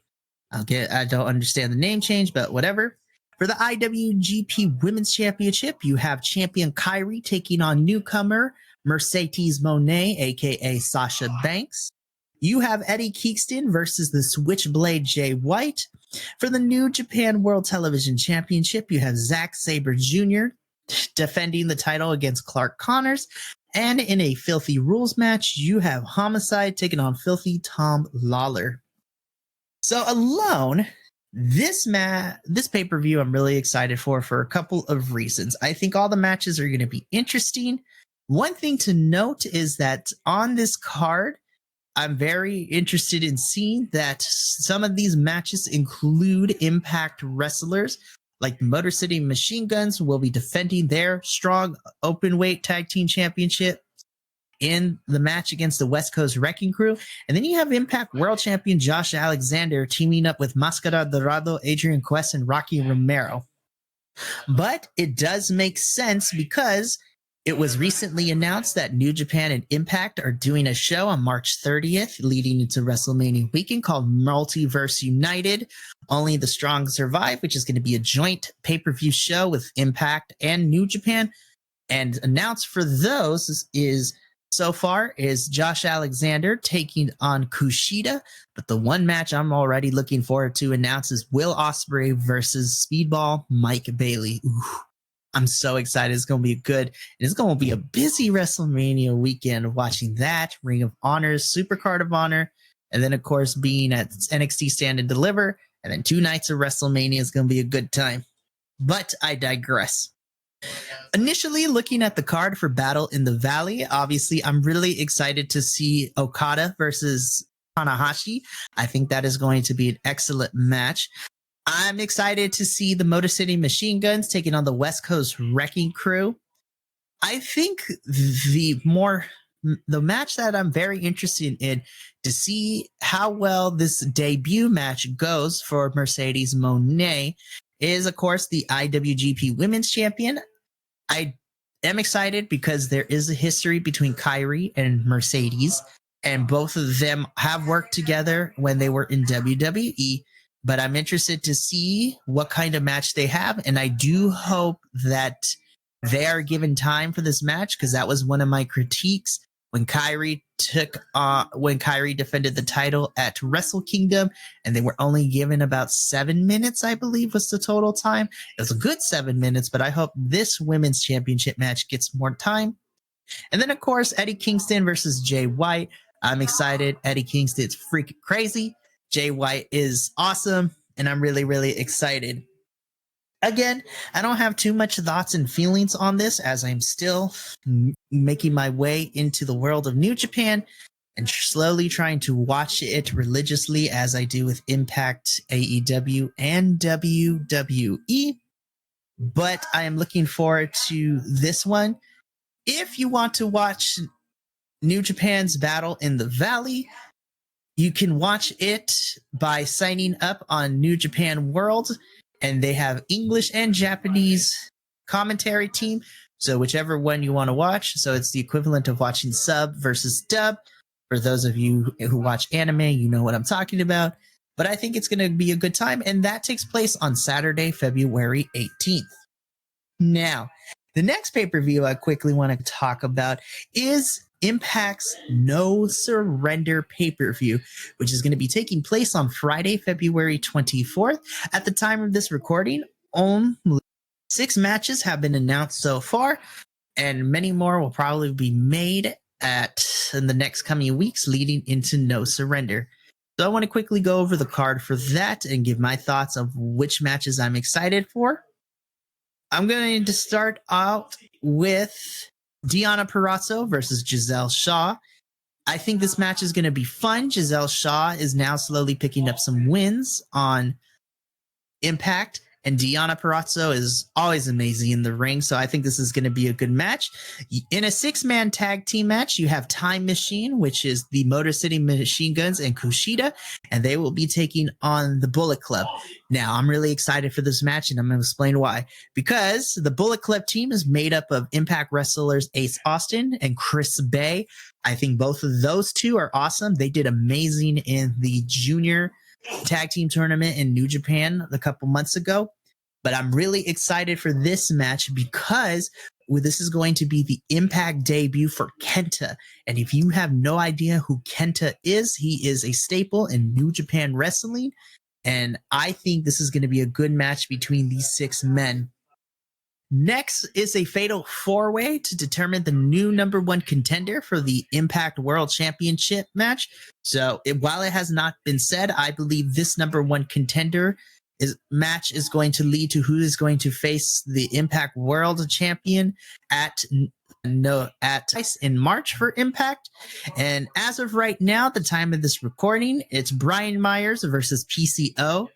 I don't understand the name change, but whatever. For the IWGP Women's Championship, you have champion Kairi taking on newcomer Mercedes Moné, aka Sasha Banks. You have Eddie Kingston versus the Switchblade Jay White. For the New Japan World Television Championship, you have Zack Sabre Jr. defending the title against Clark Connors. And in a Filthy Rules match, you have Homicide taking on Filthy Tom Lawler. So alone, this pay-per-view I'm really excited for a couple of reasons. I think all the matches are going to be interesting. One thing to note is that on this card, I'm very interested in seeing that some of these matches include Impact wrestlers, like the Motor City Machine Guns will be defending their Strong Openweight Tag Team Championship in the match against the West Coast Wrecking Crew. And then you have Impact World Champion Josh Alexander teaming up with Mascara Dorado, Adrian Quest, and Rocky Romero. But it does make sense because it was recently announced that New Japan and Impact are doing a show on March 30th leading into WrestleMania weekend called Multiverse United. Only the Strong Survive, which is going to be a joint pay-per-view show with Impact and New Japan. And announced for those is Josh Alexander taking on Kushida. But the one match I'm already looking forward to announce is Will Ospreay versus Speedball Mike Bailey. Ooh, I'm so excited. It's going to be good. It's going to be a busy WrestleMania weekend watching that, Ring of Honor, Supercard of Honor, and then, of course, being at NXT Stand and Deliver, and then 2 nights of WrestleMania is going to be a good time. But I digress. Initially, looking at the card for Battle in the Valley, obviously, I'm really excited to see Okada versus Tanahashi. I think that is going to be an excellent match. I'm excited to see the Motor City Machine Guns taking on the West Coast Wrecking Crew. I think the match that I'm very interested in to see how well this debut match goes for Mercedes Moné is, of course, the IWGP Women's Champion. I am excited because there is a history between Kairi and Mercedes, and both of them have worked together when they were in WWE. But I'm interested to see what kind of match they have, and I do hope that they are given time for this match, because that was one of my critiques when Kairi defended the title at Wrestle Kingdom, and they were only given about 7 minutes, I believe was the total time. It was a good 7 minutes, but I hope this women's championship match gets more time. And then, of course, Eddie Kingston versus Jay White. I'm excited. Eddie Kingston's freaking crazy. Jay White is awesome, and I'm really, really excited. Again, I don't have too much thoughts and feelings on this as I'm still making my way into the world of New Japan and slowly trying to watch it religiously as I do with Impact, AEW, and WWE. But I am looking forward to this one. If you want to watch New Japan's Battle in the Valley, you can watch it by signing up on New Japan World, and they have English and Japanese commentary team. So whichever one you want to watch. So it's the equivalent of watching sub versus dub. For those of you who watch anime, you know what I'm talking about. But I think it's going to be a good time, and that takes place on Saturday, February 18th. Now, the next pay-per-view I quickly want to talk about is Impact's No Surrender pay-per-view, which is going to be taking place on Friday, February 24th. At the time of this recording, only 6 matches have been announced so far, and many more will probably be made in the next coming weeks leading into No Surrender. So I want to quickly go over the card for that and give my thoughts of which matches I'm excited for. I'm going to start out with Deonna Purrazzo versus Giselle Shaw. I think this match is going to be fun. Giselle Shaw is now slowly picking up some wins on Impact, and Deonna Purrazzo is always amazing in the ring, so I think this is going to be a good match. In a 6-man tag team match, you have Time Machine, which is the Motor City Machine Guns, and Kushida, and they will be taking on the Bullet Club. Now, I'm really excited for this match, and I'm going to explain why. Because the Bullet Club team is made up of Impact wrestlers Ace Austin and Chris Bay. I think both of those two are awesome. They did amazing in the junior tag team tournament in New Japan a couple months ago. But I'm really excited for this match because this is going to be the Impact debut for Kenta. And if you have no idea who Kenta is, he is a staple in New Japan wrestling. And I think this is going to be a good match between these 6 men. Next is a fatal 4-way to determine the new number 1 contender for the Impact World Championship match. So while it has not been said, I believe this number 1 contender match is going to lead to who is going to face the Impact World Champion in March for Impact. And as of right now, the time of this recording, it's Brian Myers versus PCO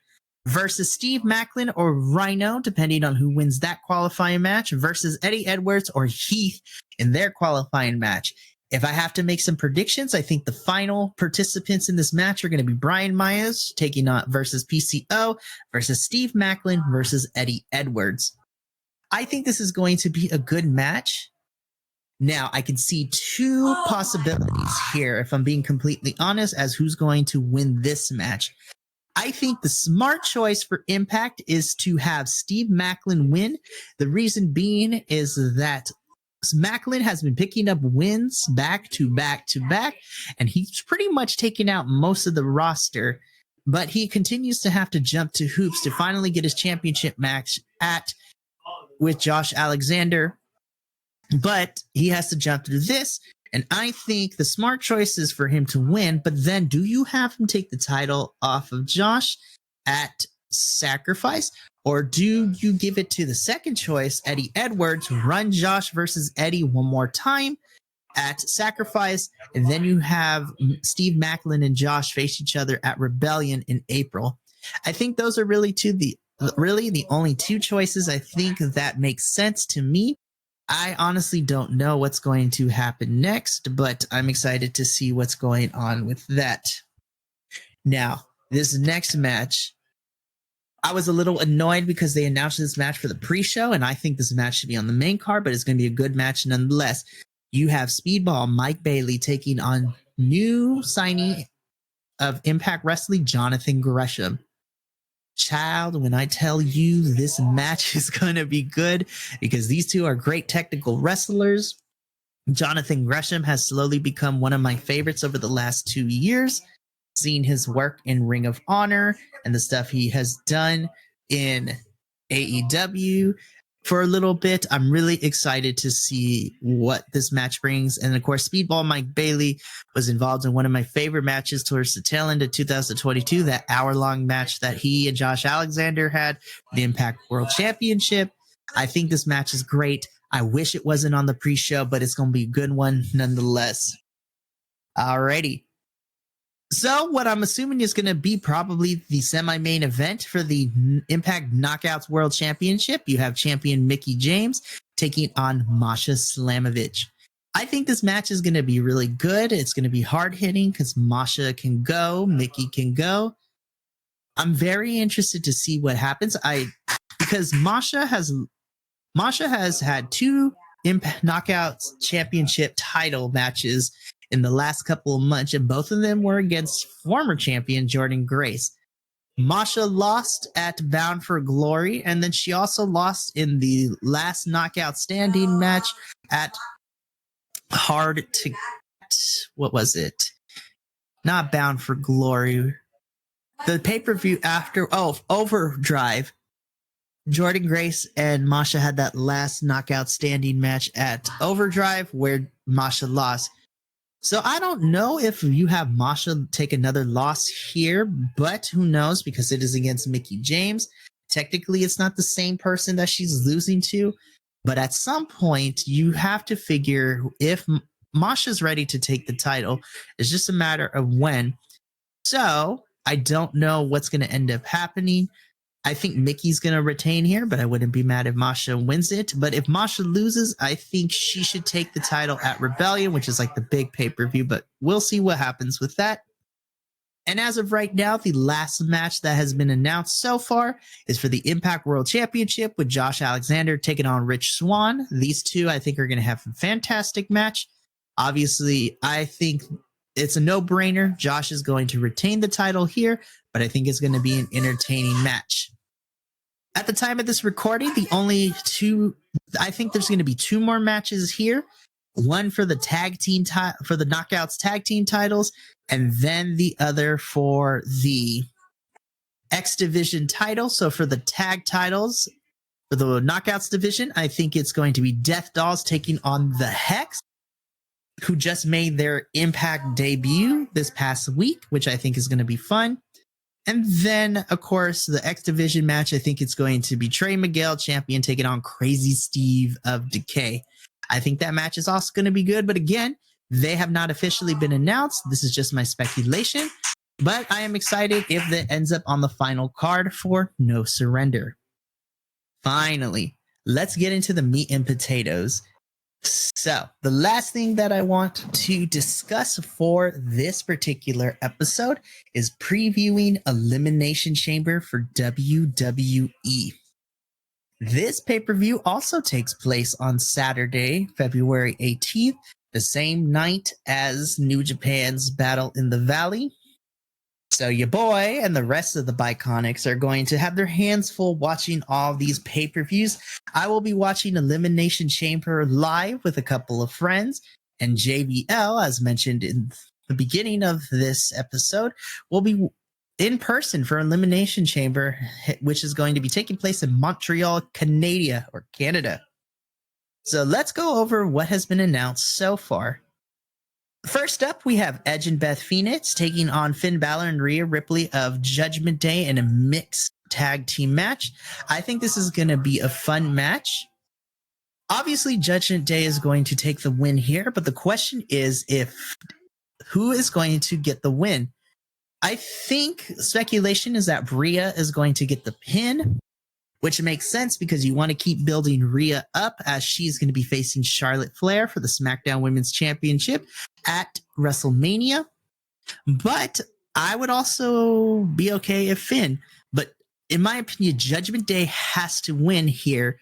versus Steve Macklin or Rhino, depending on who wins that qualifying match, versus Eddie Edwards or Heath in their qualifying match. If I have to make some predictions, I think the final participants in this match are going to be Brian Myers taking on versus PCO versus Steve Macklin versus Eddie Edwards. I think this is going to be a good match. Now, I can see 2 possibilities here, if I'm being completely honest, as who's going to win this match. I think the smart choice for Impact is to have Steve Macklin win. The reason being is that Macklin has been picking up wins back to back to back, and he's pretty much taken out most of the roster, but he continues to have to jump to hoops to finally get his championship match with Josh Alexander, but he has to jump through this, and I think the smart choice is for him to win, but then do you have him take the title off of Josh at Sacrifice? Or do you give it to the second choice, Eddie Edwards, run Josh versus Eddie one more time at Sacrifice, and then you have Steve Macklin and Josh face each other at Rebellion in April? I think those are really the only 2 choices I think that makes sense to me. I honestly don't know what's going to happen next, but I'm excited to see what's going on with that. Now, this next match, I was a little annoyed because they announced this match for the pre-show, and I think this match should be on the main card, but it's going to be a good match nonetheless. You have Speedball Mike Bailey taking on new signee of Impact Wrestling, Jonathan Gresham. Child, when I tell you this match is going to be good, because these 2 are great technical wrestlers. Jonathan Gresham has slowly become one of my favorites over the last 2 years. Seeing his work in Ring of Honor and the stuff he has done in AEW, for a little bit. I'm really excited to see what this match brings. And of course, Speedball Mike Bailey was involved in one of my favorite matches towards the tail end of 2022, that hour-long match that he and Josh Alexander had, the Impact World Championship. I think this match is great. I wish it wasn't on the pre-show, but it's going to be a good one nonetheless. Alrighty. So what I'm assuming is going to be probably the semi-main event for the Impact Knockouts World Championship. You have champion Mickie James taking on Masha Slamovich. I think this match is going to be really good. It's going to be hard-hitting because Masha can go, Mickie can go. I'm very interested to see what happens. Because Masha has had 2 Impact Knockouts Championship title matches in the last couple of months, and both of them were against former champion Jordynne Grace. Masha lost at Bound for Glory, and then she also lost in the last knockout standing match at what was it? Not Bound for Glory. The pay-per-view after, Overdrive. Jordynne Grace and Masha had that last knockout standing match at Overdrive where Masha lost. So I don't know if you have Masha take another loss here, but who knows, because it is against Mickie James. Technically, it's not the same person that she's losing to, but at some point, you have to figure if Masha's ready to take the title. It's just a matter of when. So I don't know what's going to end up happening. I think Mickey's going to retain here, but I wouldn't be mad if Masha wins it. But if Masha loses, I think she should take the title at Rebellion, which is like the big pay-per-view, but we'll see what happens with that. And as of right now, the last match that has been announced so far is for the Impact World Championship with Josh Alexander taking on Rich Swann. These two, I think, are going to have a fantastic match. Obviously, I think it's a no-brainer. Josh is going to retain the title here, but I think it's going to be an entertaining match. At the time of this recording, I think there's going to be 2 more matches here. One for the for the Knockouts tag team titles, and then the other for the X Division title. So for the tag titles, for the Knockouts division, I think it's going to be Death Dolls taking on the Hex, who just made their Impact debut this past week, which I think is going to be fun. And then, of course, the X Division match, I think it's going to be Trey Miguel, champion, taking on Crazy Steve of Decay. I think that match is also going to be good. But again, they have not officially been announced. This is just my speculation. But I am excited if that ends up on the final card for No Surrender. Finally, let's get into the meat and potatoes. So, the last thing that I want to discuss for this particular episode is previewing Elimination Chamber for WWE. This pay-per-view also takes place on Saturday, February 18th, the same night as New Japan's Battle in the Valley. So your boy and the rest of the Bi-Conics are going to have their hands full watching all these pay-per-views. I will be watching Elimination Chamber live with a couple of friends, and JBL, as mentioned in the beginning of this episode, will be in person for Elimination Chamber, which is going to be taking place in Montreal, Canada. So let's go over what has been announced so far. First up, we have Edge and Beth Phoenix taking on Finn Balor and Rhea Ripley of Judgment Day in a mixed tag team match. I think this is going to be a fun match. Obviously, Judgment Day is going to take the win here, but the question is who is going to get the win? I think speculation is that Rhea is going to get the pin, which makes sense because you want to keep building Rhea up as she's going to be facing Charlotte Flair for the SmackDown Women's Championship at WrestleMania. But I would also be okay if Finn. But in my opinion, Judgment Day has to win here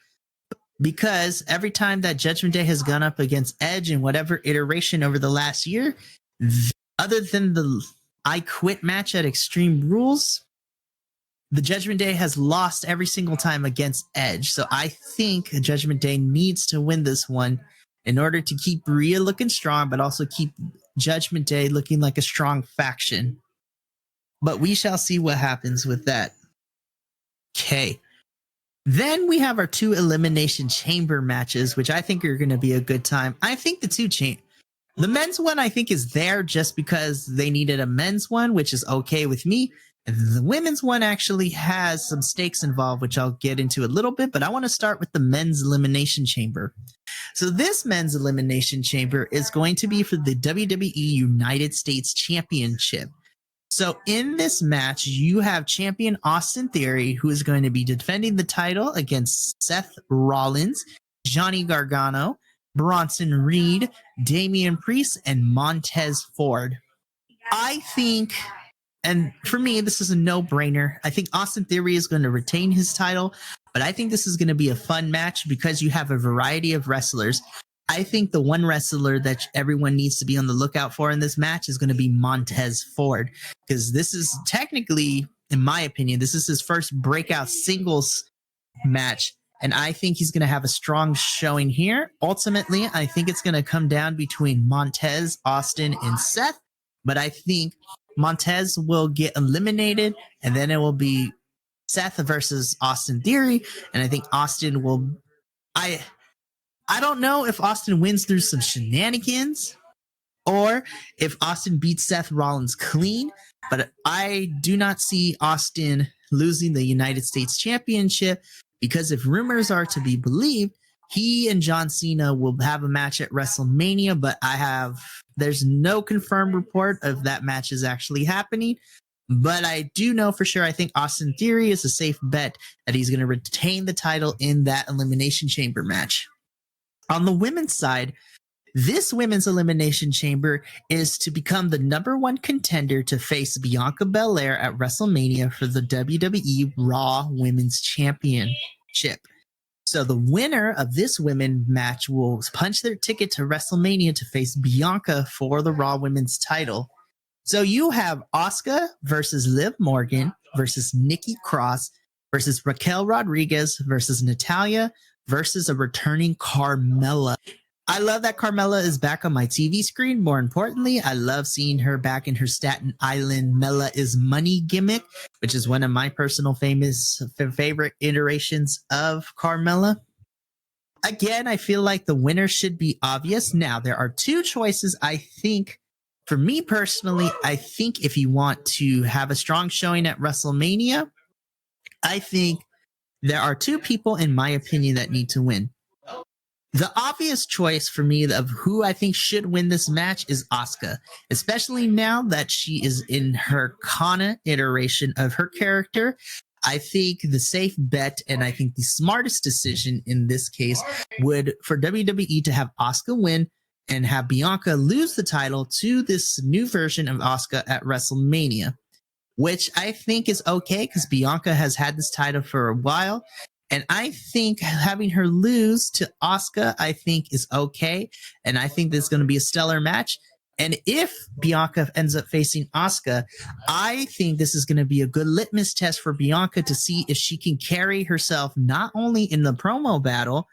because every time that Judgment Day has gone up against Edge in whatever iteration over the last year, other than the I Quit match at Extreme Rules, the Judgment Day has lost every single time against Edge. So I think Judgment Day needs to win this one in order to keep Rhea looking strong, but also keep Judgment Day looking like a strong faction. But we shall see what happens with that. Okay. Then we have our 2 Elimination Chamber matches, which I think are going to be a good time. I think the men's one, I think, is there just because they needed a men's one, which is okay with me. The women's one actually has some stakes involved, which I'll get into a little bit, but I want to start with the men's Elimination Chamber. So this men's Elimination Chamber is going to be for the WWE United States Championship. So in this match, you have champion Austin Theory, who is going to be defending the title against Seth Rollins, Johnny Gargano, Bronson Reed, Damian Priest, and Montez Ford. I think, and for me, this is a no-brainer. I think Austin Theory is going to retain his title, but I think this is going to be a fun match because you have a variety of wrestlers. I think the one wrestler that everyone needs to be on the lookout for in this match is going to be Montez Ford, because this is technically, in my opinion, this is his first breakout singles match. And I think he's going to have a strong showing here. Ultimately, I think it's going to come down between Montez, Austin, and Seth. But I think Montez will get eliminated, and then it will be Seth versus Austin Theory. And I think Austin will... I don't know if Austin wins through some shenanigans or if Austin beats Seth Rollins clean, but I do not see Austin losing the United States Championship, because if rumors are to be believed, he and John Cena will have a match at WrestleMania, but there's no confirmed report of that match is actually happening. But I do know for sure, I think Austin Theory is a safe bet that he's going to retain the title in that Elimination Chamber match. On the women's side, this women's Elimination Chamber is to become the #1 contender to face Bianca Belair at WrestleMania for the WWE Raw Women's Championship. So the winner of this women match will punch their ticket to WrestleMania to face Bianca for the Raw Women's title. So you have Asuka versus Liv Morgan versus Nikki Cross versus Raquel Rodriguez versus Natalya versus a returning Carmella. I love that Carmella is back on my TV screen. More importantly, I love seeing her back in her Staten Island Mella is Money gimmick, which is one of my personal favorite iterations of Carmella. Again, I feel like the winner should be obvious. Now, there are 2 choices. I think, for me personally, I think if you want to have a strong showing at WrestleMania, I think there are 2 people, in my opinion, that need to win. The obvious choice for me of who I think should win this match is Asuka, especially now that she is in her Kana iteration of her character. I think the safe bet, and I think the smartest decision in this case, would for WWE to have Asuka win and have Bianca lose the title to this new version of Asuka at WrestleMania, which I think is okay because Bianca has had this title for a while. And I think having her lose to Asuka, I think is okay. And I think this is going to be a stellar match. And if Bianca ends up facing Asuka, I think this is going to be a good litmus test for Bianca to see if she can carry herself not only in the promo battle,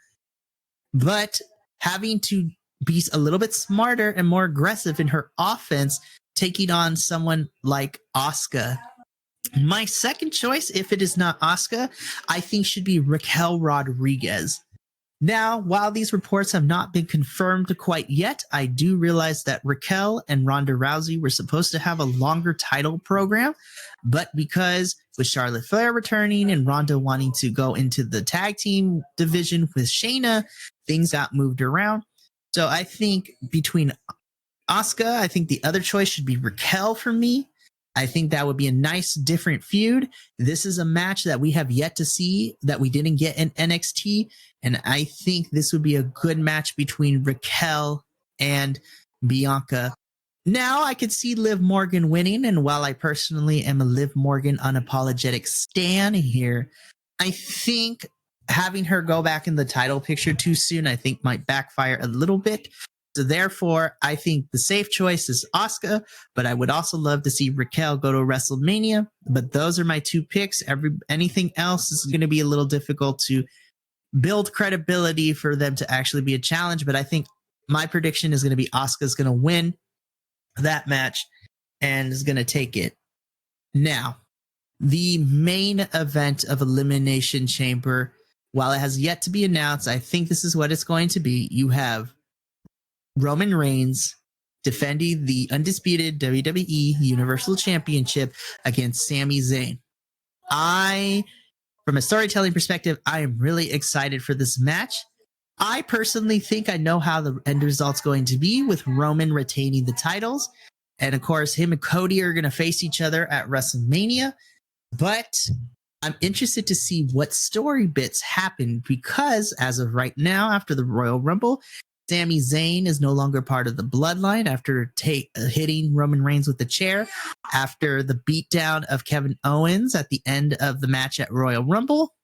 but having to be a little bit smarter and more aggressive in her offense, taking on someone like Asuka. My second choice, if it is not Asuka, I think should be Raquel Rodriguez. Now, while these reports have not been confirmed quite yet, I do realize that Raquel and Ronda Rousey were supposed to have a longer title program, but because with Charlotte Flair returning and Ronda wanting to go into the tag team division with Shayna, things got moved around. So I think between Asuka, I think the other choice should be Raquel for me. I think that would be a nice, different feud. This is a match that we have yet to see that we didn't get in NXT. And I think this would be a good match between Raquel and Bianca. Now I could see Liv Morgan winning. And while I personally am a Liv Morgan unapologetic stan here, I think having her go back in the title picture too soon, I think might backfire a little bit. So therefore, I think the safe choice is Asuka, but I would also love to see Raquel go to WrestleMania. But those are my 2 picks. Anything else is going to be a little difficult to build credibility for them to actually be a challenge. But I think my prediction is going to be Asuka's going to win that match and is going to take it. Now, the main event of Elimination Chamber while it has yet to be announced, I think this is what it's going to be. You have Roman Reigns defending the undisputed WWE Universal Championship against Sami Zayn. From a storytelling perspective, I am really excited for this match. I personally think I know how the end result's going to be, with Roman retaining the titles. And of course, him and Cody are going to face each other at WrestleMania. But I'm interested to see what story bits happen, because as of right now, after the Royal Rumble, Sami Zayn is no longer part of the bloodline after hitting Roman Reigns with the chair after the beatdown of Kevin Owens at the end of the match at Royal Rumble.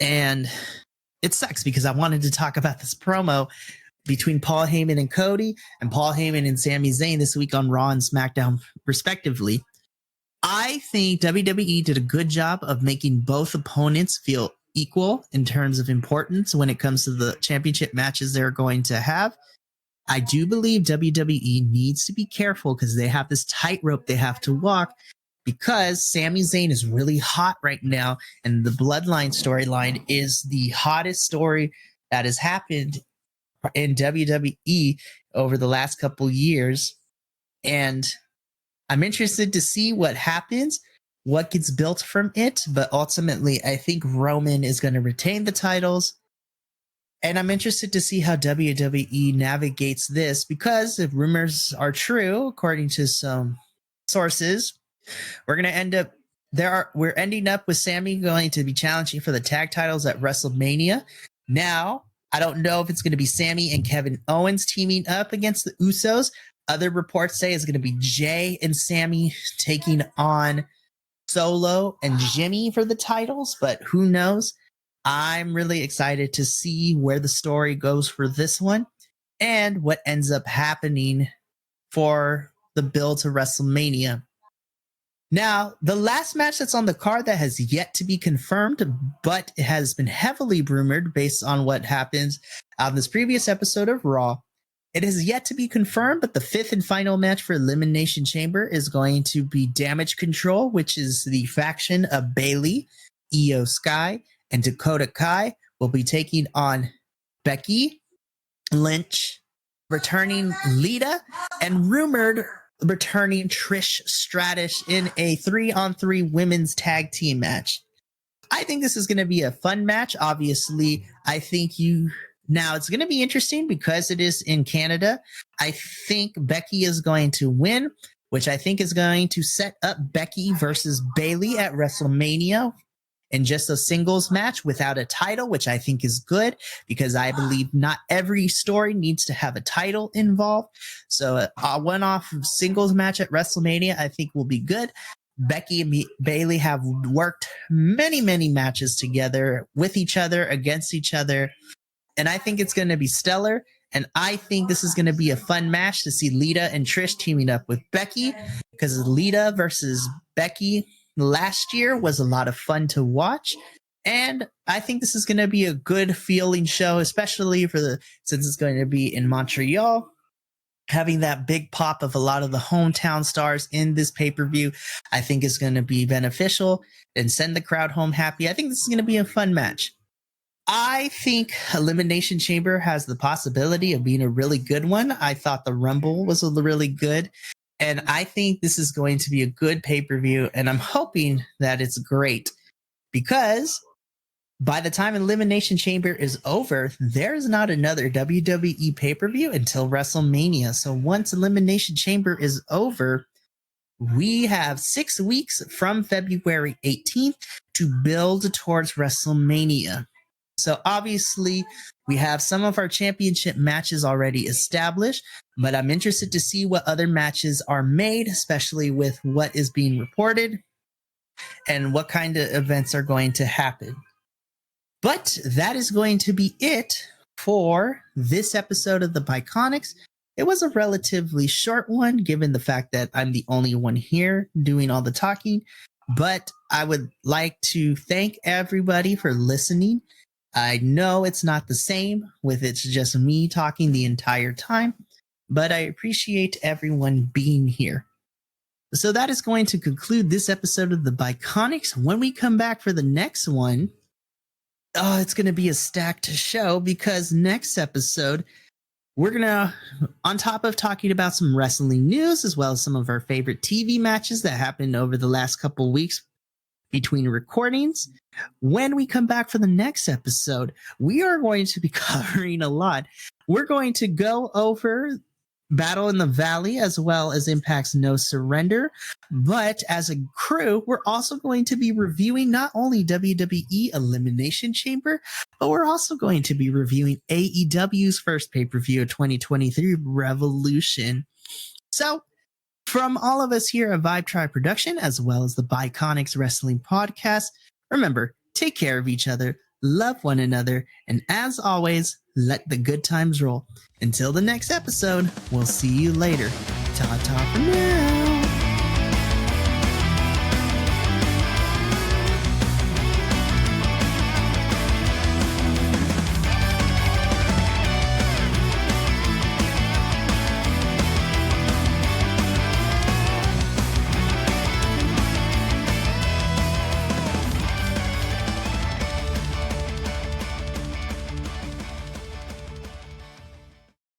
And it sucks because I wanted to talk about this promo between Paul Heyman and Cody, and Paul Heyman and Sami Zayn this week on Raw and SmackDown, respectively. I think WWE did a good job of making both opponents feel equal in terms of importance when it comes to the championship matches they're going to have. I do believe WWE needs to be careful because they have this tightrope they have to walk, because Sami Zayn is really hot right now, and the Bloodline storyline is the hottest story that has happened in WWE over the last couple years. And I'm interested to see what happens, what gets built from it. But ultimately, I think Roman is going to retain the titles. And I'm interested to see how WWE navigates this, because if rumors are true, according to some sources, we're ending up with Sami going to be challenging for the tag titles at WrestleMania. Now, I don't know if it's going to be Sami and Kevin Owens teaming up against the Usos. Other reports say it's going to be Jay and Sami taking on Solo and Jimmy for the titles, but who knows? I'm really excited to see where the story goes for this one and what ends up happening for the build to WrestleMania. Now, the last match that's on the card that has yet to be confirmed, but it has been heavily rumored based on what happens on this previous episode of Raw. It is yet to be confirmed, but the fifth and final match for Elimination Chamber is going to be Damage Control, which is the faction of Bayley, Io Sky, and Dakota Kai will be taking on Becky Lynch, returning Lita, and rumored returning Trish Stratus in a 3-on-3 women's tag team match. I think this is going to be a fun match. Obviously, now it's going to be interesting because it is in Canada. I think Becky is going to win, which I think is going to set up Becky versus Bayley at WrestleMania in just a singles match without a title, which I think is good, because I believe not every story needs to have a title involved. So a one-off singles match at WrestleMania I think will be good. Becky and Bayley have worked many, many matches together with each other, against each other, and I think it's going to be stellar. And I think this is going to be a fun match to see Lita and Trish teaming up with Becky, because Lita versus Becky last year was a lot of fun to watch. And I think this is going to be a good feeling show, especially since it's going to be in Montreal. Having that big pop of a lot of the hometown stars in this pay-per-view, I think is going to be beneficial and send the crowd home happy. I think this is going to be a fun match. I think Elimination Chamber has the possibility of being a really good one. I thought the Rumble was really good. And I think this is going to be a good pay-per-view. And I'm hoping that it's great, because by the time Elimination Chamber is over, there is not another WWE pay-per-view until WrestleMania. So once Elimination Chamber is over, we have 6 weeks from February 18th to build towards WrestleMania. So obviously, we have some of our championship matches already established, but I'm interested to see what other matches are made, especially with what is being reported and what kind of events are going to happen. But that is going to be it for this episode of the Bi-Conics. It was a relatively short one, given the fact that I'm the only one here doing all the talking. But I would like to thank everybody for listening. I know it's not the same with it's just me talking the entire time, but I appreciate everyone being here. So that is going to conclude this episode of the Bi-Conics. When we come back for the next one, Oh, it's going to be a stacked show because next episode, we're going to, on top of talking about some wrestling news, as well as some of our favorite TV matches that happened over the last couple of weeks between recordings, when we come back for the next episode, we are going to be covering a lot. We're going to go over Battle in the Valley as well as Impact's No Surrender. But as a crew, we're also going to be reviewing not only WWE Elimination Chamber, but we're also going to be reviewing AEW's first pay-per-view of 2023, Revolution. So, from all of us here at Vibe Tribe Production, as well as the Bi-Conics Wrestling Podcast, remember, take care of each other, love one another, and as always, let the good times roll. Until the next episode, we'll see you later. Ta-ta for now.